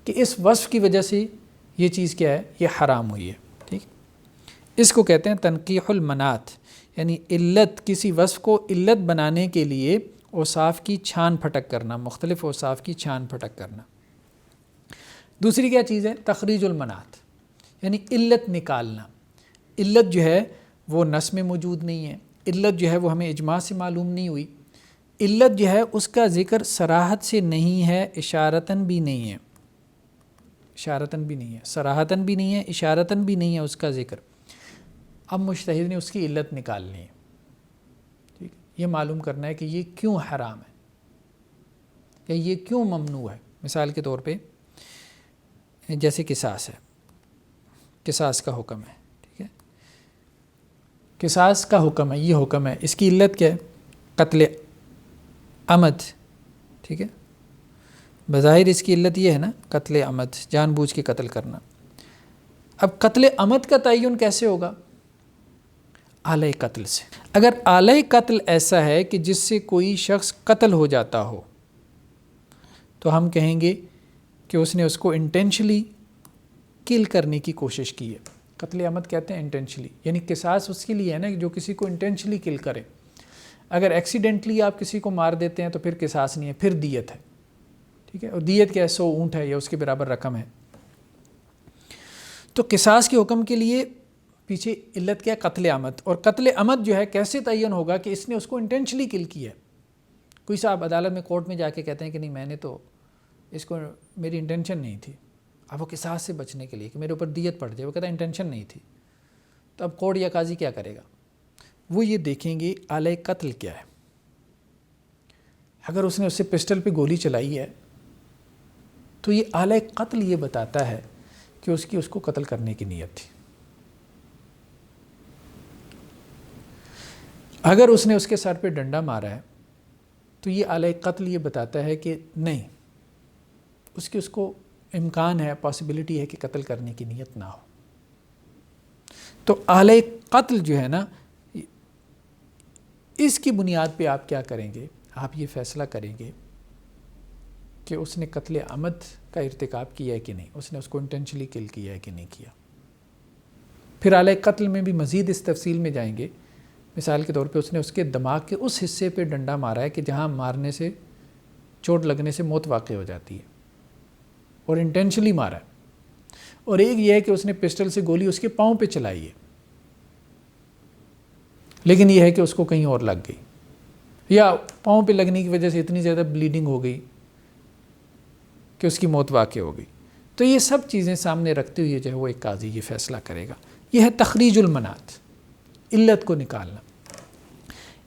کہ اس وصف کی وجہ سے یہ چیز کیا ہے، یہ حرام ہوئی ہے. ٹھیک، اس کو کہتے ہیں تنقیح المنات، یعنی علت، کسی وصف کو علت بنانے کے لیے اوصاف کی چھان پھٹک کرنا، مختلف اوصاف کی چھان پھٹک کرنا. دوسری کیا چیز ہے؟ تخریج المنات، یعنی علت نکالنا. علت جو ہے وہ نص میں موجود نہیں ہے، علت جو ہے وہ ہمیں اجماع سے معلوم نہیں ہوئی، علت جو ہے اس کا ذکر صراحت سے نہیں ہے، اشارتاً بھی نہیں ہے، اشارتاً بھی نہیں ہے، صراحتاً بھی نہیں ہے، اشارتاً بھی نہیں ہے اس کا ذکر. اب مجتہد نے اس کی علت نکالنی ہے. ٹھیک، یہ معلوم کرنا ہے کہ یہ کیوں حرام ہے یا یہ کیوں ممنوع ہے. مثال کے طور پہ جیسے قصاص ہے، قصاص کا حکم ہے. ٹھیک ہے، قصاص کا حکم ہے، یہ حکم ہے، اس کی علت کیا ہے؟ قتل عمد. ٹھیک ہے، بظاہر اس کی علت یہ ہے نا، قتل عمد، جان بوجھ کے قتل کرنا. اب قتل عمد کا تعین کیسے ہوگا؟ آلہ قتل سے. اگر آلہ قتل ایسا ہے کہ جس سے کوئی شخص قتل ہو جاتا ہو تو ہم کہیں گے کہ اس نے اس کو انٹینشلی کل کرنے کی کوشش کی ہے. قتل عمد کہتے ہیں انٹینشلی، یعنی قصاص اس کے لیے ہے نا جو کسی کو انٹینشلی کل کرے. اگر ایکسیڈنٹلی آپ کسی کو مار دیتے ہیں تو پھر قصاص نہیں ہے، پھر دیت ہے. ٹھیک ہے، اور دیت کیا ہے؟ 100 اونٹ ہے یا اس کے برابر رقم ہے. تو قصاص کے حکم کے لیے پیچھے علت کیا ہے؟ قتل عمد. اور قتل عمد جو ہے کیسے تعین ہوگا کہ اس نے اس کو انٹینشلی کل کیا ہے؟ کوئی صاحب عدالت میں کورٹ میں جا کے کہتے ہیں کہ نہیں، میں نے تو اس کو، میری انٹینشن نہیں تھی. اب وہ قصاص سے بچنے کے لیے کہ میرے اوپر دیت پڑ جائے، وہ کہتا ہے انٹینشن نہیں تھی. تو اب کورٹ یا قاضی کیا کرے گا؟ وہ یہ دیکھیں گے آلہ قتل کیا ہے. اگر اس نے اس سے پسٹل پہ گولی چلائی ہے تو یہ آلہ قتل یہ بتاتا ہے کہ اس کو قتل کرنے کی نیت تھی. اگر اس نے اس کے سر پہ ڈنڈا مارا ہے تو یہ آلہ قتل یہ بتاتا ہے کہ نہیں، اس کو امکان ہے، پاسبلٹی ہے کہ قتل کرنے کی نیت نہ ہو. تو آلہ قتل جو ہے نا، اس کی بنیاد پہ آپ کیا کریں گے؟ آپ یہ فیصلہ کریں گے کہ اس نے قتل عمد کا ارتکاب کیا ہے کہ نہیں، اس نے اس کو انٹینشلی کل کیا ہے کہ نہیں کیا. پھر آلہ قتل میں بھی مزید اس تفصیل میں جائیں گے. مثال کے طور پہ اس نے اس کے دماغ کے اس حصے پہ ڈنڈا مارا ہے کہ جہاں مارنے سے، چوٹ لگنے سے موت واقع ہو جاتی ہے، اور انٹینشلی مارا ہے. اور ایک یہ ہے کہ اس نے پسٹل سے گولی اس کے پاؤں پہ چلائی ہے، لیکن یہ ہے کہ اس کو کہیں اور لگ گئی، یا پاؤں پہ لگنے کی وجہ سے اتنی زیادہ بلیڈنگ ہو گئی کہ اس کی موت واقع ہو گئی. تو یہ سب چیزیں سامنے رکھتے ہوئے جو ہے وہ ایک قاضی یہ فیصلہ کرے گا. یہ ہے تخریج المنات، علت کو نکالنا.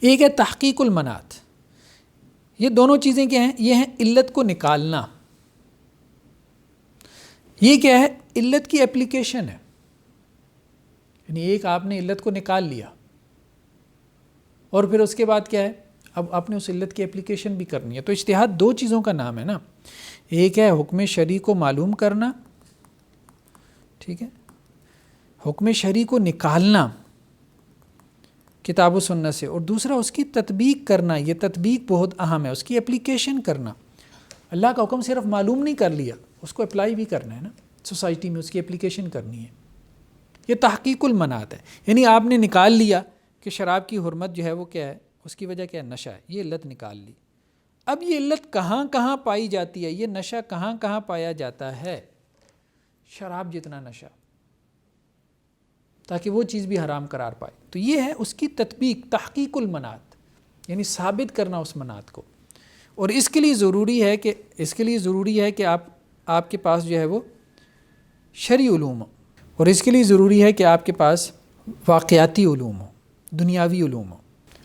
ایک ہے تحقیق المنات. یہ دونوں چیزیں کیا ہیں؟ یہ ہیں علت کو نکالنا. یہ کیا ہے؟ علت کی اپلیکیشن ہے. یعنی ایک آپ نے علت کو نکال لیا اور پھر اس کے بعد کیا ہے؟ اب آپ نے اس علت کی اپلیکیشن بھی کرنی ہے. تو اجتہاد دو چیزوں کا نام ہے نا. ایک ہے حکم شرعی کو معلوم کرنا، ٹھیک ہے، حکم شرعی کو نکالنا کتاب و سنت سے، اور دوسرا اس کی تطبیق کرنا. یہ تطبیق بہت اہم ہے، اس کی اپلیکیشن کرنا. اللہ کا حکم صرف معلوم نہیں کر لیا، اس کو اپلائی بھی کرنا ہے نا، سوسائٹی میں اس کی اپلیکیشن کرنی ہے. یہ تحقیق المنات ہے. یعنی آپ نے نکال لیا کہ شراب کی حرمت جو ہے وہ کیا ہے، اس کی وجہ کیا ہے؟ نشہ ہے. یہ علت نکال لی. اب یہ علت کہاں کہاں پائی جاتی ہے، یہ نشہ کہاں کہاں پایا جاتا ہے؟ شراب جتنا نشہ، تاکہ وہ چیز بھی حرام قرار پائے. تو یہ ہے اس کی تطبیق، تحقیق المنات، یعنی ثابت کرنا اس منات کو. اور اس کے لیے ضروری ہے کہ آپ کے پاس جو ہے وہ شرعی علوم ہو، اور اس کے لیے ضروری ہے کہ آپ کے پاس واقعاتی علوم ہو، دنیاوی علوم ہو.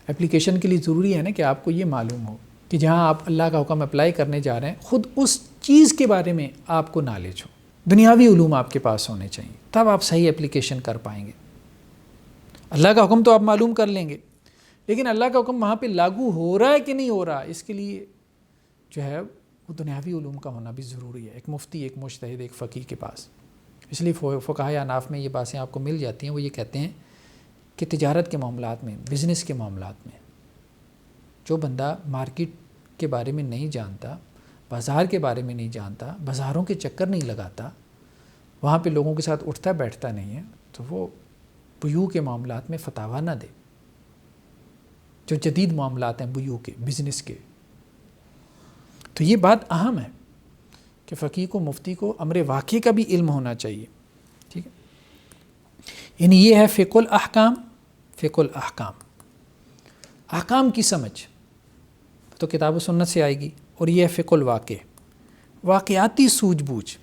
اپلیکیشن کے لیے ضروری ہے نا کہ آپ کو یہ معلوم ہو کہ جہاں آپ اللہ کا حکم اپلائی کرنے جا رہے ہیں خود اس چیز کے بارے میں آپ کو نالج ہو. دنیاوی علوم آپ کے پاس ہونے چاہیے، تب آپ صحیح اپلیکیشن کر پائیں گے. اللہ کا حکم تو آپ معلوم کر لیں گے، لیکن اللہ کا حکم وہاں پہ لاگو ہو رہا ہے کہ نہیں ہو رہا، اس کے لیے جو ہے وہ دنیاوی علوم کا ہونا بھی ضروری ہے. ایک مفتی، ایک مجتہد، ایک فقیہ کے پاس. اس لیے فقہائے اناف میں یہ باتیں آپ کو مل جاتی ہیں. وہ یہ کہتے ہیں کہ تجارت کے معاملات میں، بزنس کے معاملات میں جو بندہ مارکیٹ کے بارے میں نہیں جانتا، بازار کے بارے میں نہیں جانتا، بازاروں کے چکر نہیں لگاتا، وہاں پہ لوگوں کے ساتھ اٹھتا بیٹھتا نہیں ہے، تو وہ بیوع کے معاملات میں فتاویٰ نہ دے، جو جدید معاملات ہیں بیوع کے، بزنس کے۔ تو یہ بات اہم ہے کہ فقیہ کو، مفتی کو امر واقع کا بھی علم ہونا چاہیے، ٹھیک ہے۔ یعنی یہ ہے فقہ الاحکام، فقہ الاحکام، احکام کی سمجھ تو کتاب و سنت سے آئے گی، اور یہ ہے فقہ الواقع، واقعاتی سوجھ بوجھ۔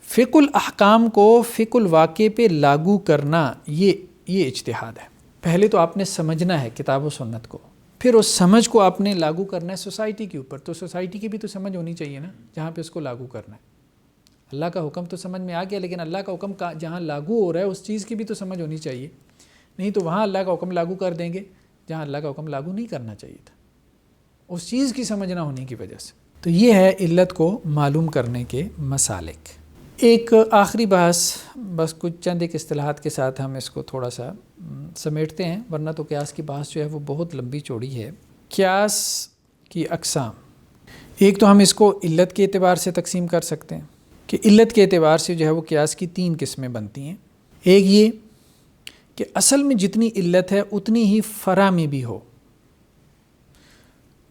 فقہ الاحکام کو فقہ الواقع پہ لاگو کرنا یہ اجتہاد ہے۔ پہلے تو آپ نے سمجھنا ہے کتاب و سنت کو، پھر اس سمجھ کو آپ نے لاگو کرنا ہے سوسائٹی کے اوپر، تو سوسائٹی کی بھی تو سمجھ ہونی چاہیے نا جہاں پہ اس کو لاگو کرنا ہے۔ اللہ کا حکم تو سمجھ میں آ گیا، لیکن اللہ کا حکم جہاں لاگو ہو رہا ہے اس چیز کی بھی تو سمجھ ہونی چاہیے، نہیں تو وہاں اللہ کا حکم لاگو کر دیں گے جہاں اللہ کا حکم لاگو نہیں کرنا چاہیے تھا، اس چیز کی سمجھ نہ ہونے کی وجہ سے۔ تو یہ ہے علت کو معلوم کرنے کے مسالک۔ ایک آخری بحث، بس کچھ چند ایک اصطلاحات کے ساتھ ہم اس کو تھوڑا سا سمیٹتے ہیں، ورنہ تو قیاس کی بحث جو ہے وہ بہت لمبی چوڑی ہے۔ قیاس کی اقسام، ایک تو ہم اس کو علت کے اعتبار سے تقسیم کر سکتے ہیں کہ علت کے اعتبار سے جو ہے وہ قیاس کی 3 قسمیں بنتی ہیں۔ ایک یہ کہ اصل میں جتنی علت ہے اتنی ہی فرع میں بھی ہو،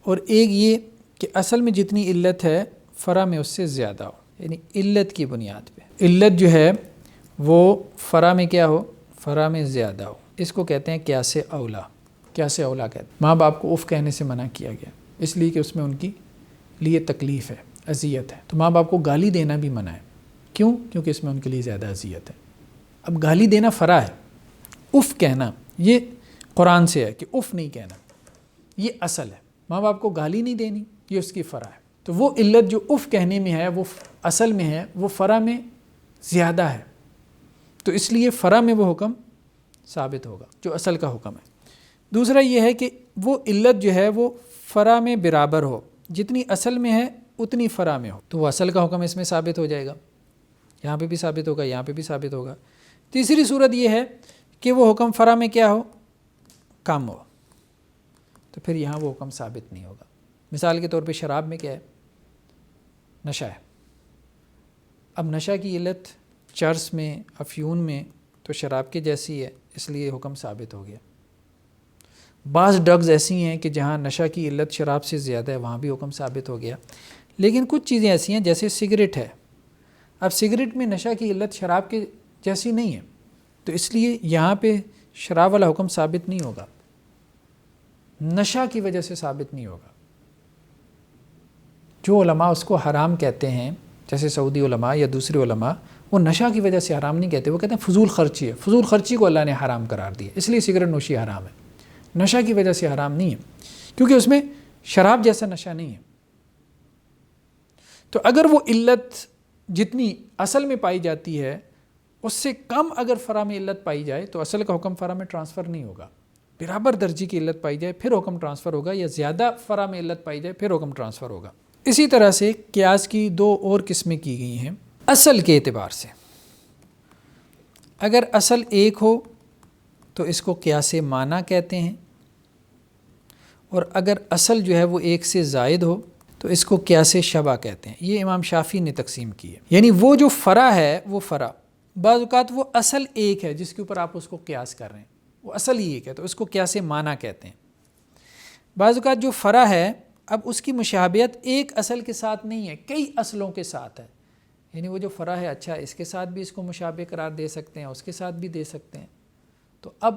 اور ایک یہ کہ اصل میں جتنی علت ہے فرع میں اس سے زیادہ ہو، یعنی علت کی بنیاد پہ علت جو ہے وہ فرع میں کیا ہو، فرع میں زیادہ ہو، اس کو کہتے ہیں قیاس اولا۔ قیاس اولا کہتے ہیں۔ ماں باپ کو اف کہنے سے منع کیا گیا اس لیے کہ اس میں ان کی لیے تکلیف ہے، اذیت ہے، تو ماں باپ کو گالی دینا بھی منع ہے، کیوں؟ کیونکہ اس میں ان کے لیے زیادہ اذیت ہے۔ اب گالی دینا فرع ہے، اف کہنا یہ قرآن سے ہے کہ اف نہیں کہنا، یہ اصل ہے۔ ماں باپ کو گالی نہیں دینی، یہ اس کی فرع ہے۔ تو وہ علت جو اف کہنے میں ہے وہ اصل میں ہے، وہ فرع میں زیادہ ہے، تو اس لیے فرع میں وہ حکم ثابت ہوگا جو اصل کا حکم ہے۔ دوسرا یہ ہے کہ وہ علت جو ہے وہ فرع میں برابر ہو، جتنی اصل میں ہے اتنی فرع میں ہو، تو وہ اصل کا حکم اس میں ثابت ہو جائے گا، یہاں پہ بھی ثابت ہوگا، یہاں پہ بھی ثابت ہوگا۔ تیسری صورت یہ ہے کہ وہ حکم فرع میں کیا ہو، کم ہو، تو پھر یہاں وہ حکم ثابت نہیں ہوگا۔ مثال کے طور پہ شراب میں کیا ہے، نشہ ہے۔ اب نشہ کی علت چرس میں، افیون میں تو شراب کے جیسی ہے، اس لیے حکم ثابت ہو گیا۔ بعض ڈرگز ایسی ہیں کہ جہاں نشہ کی علت شراب سے زیادہ ہے، وہاں بھی حکم ثابت ہو گیا۔ لیکن کچھ چیزیں ایسی ہیں جیسے سگریٹ ہے، اب سگریٹ میں نشہ کی علت شراب کے جیسی نہیں ہے، تو اس لیے یہاں پہ شراب والا حکم ثابت نہیں ہوگا، نشہ کی وجہ سے ثابت نہیں ہوگا۔ جو علماء اس کو حرام کہتے ہیں، جیسے سعودی علماء یا دوسرے علماء، وہ نشہ کی وجہ سے حرام نہیں کہتے، وہ کہتے ہیں فضول خرچی ہے، فضول خرچی کو اللہ نے حرام قرار دیا، اس لیے سگریٹ نوشی حرام ہے، نشہ کی وجہ سے حرام نہیں ہے، کیونکہ اس میں شراب جیسا نشہ نہیں ہے۔ تو اگر وہ علت جتنی اصل میں پائی جاتی ہے اس سے کم اگر فرع میں علت پائی جائے تو اصل کا حکم فرع میں ٹرانسفر نہیں ہوگا، برابر درجے کی علت پائی جائے پھر حکم ٹرانسفر ہوگا، یا زیادہ فرع میں علت پائی جائے پھر حکم ٹرانسفر ہوگا۔ اسی طرح سے قیاس کی 2 اور قسمیں کی گئی ہیں اصل کے اعتبار سے۔ اگر اصل ایک ہو تو اس کو قیاس معنی کہتے ہیں، اور اگر اصل جو ہے وہ ایک سے زائد ہو تو اس کو قیاس شبہ کہتے ہیں۔ یہ امام شافعی نے تقسیم کی ہے، یعنی وہ جو فرع ہے وہ فرع، بعض اوقات وہ اصل ایک ہے جس کے اوپر آپ اس کو قیاس کر رہے ہیں، وہ اصل ہی ایک ہے تو اس کو قیاس معنی کہتے ہیں۔ بعض اوقات جو فرع ہے اب اس کی مشابہت ایک اصل کے ساتھ نہیں ہے، کئی اصلوں کے ساتھ ہے، یعنی وہ جو فرع ہے اچھا اس کے ساتھ بھی اس کو مشابہ قرار دے سکتے ہیں، اس کے ساتھ بھی دے سکتے ہیں، تو اب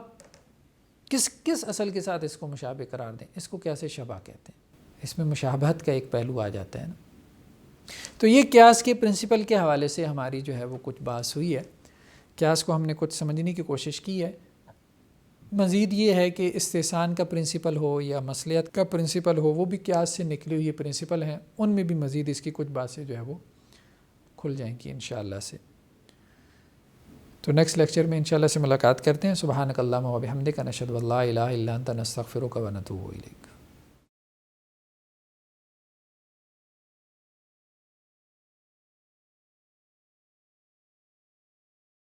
کس اصل کے ساتھ اس کو مشابہ قرار دیں، اس کو قیاس شبہ کہتے ہیں۔ اس میں مشابہت کا ایک پہلو آ جاتا ہے نا۔ تو یہ قیاس کے پرنسپل کے حوالے سے ہماری جو ہے وہ کچھ بحث ہوئی ہے، قیاس کو ہم نے کچھ سمجھنے کی کوشش کی ہے۔ مزید یہ ہے کہ استحسان کا پرنسپل ہو یا مصلحت کا پرنسپل ہو، وہ بھی قیاس سے نکلی ہوئی پرنسپل ہیں، ان میں بھی مزید اس کی کچھ باتیں جو ہے وہ کھل جائیں گی انشاءاللہ سے۔ تو نیکسٹ لیکچر میں انشاءاللہ سے ملاقات کرتے ہیں۔ سبحانک اللہم و بحمدک، نشہد ان لا الہ الا انت، نستغفرک و نتوب الیک۔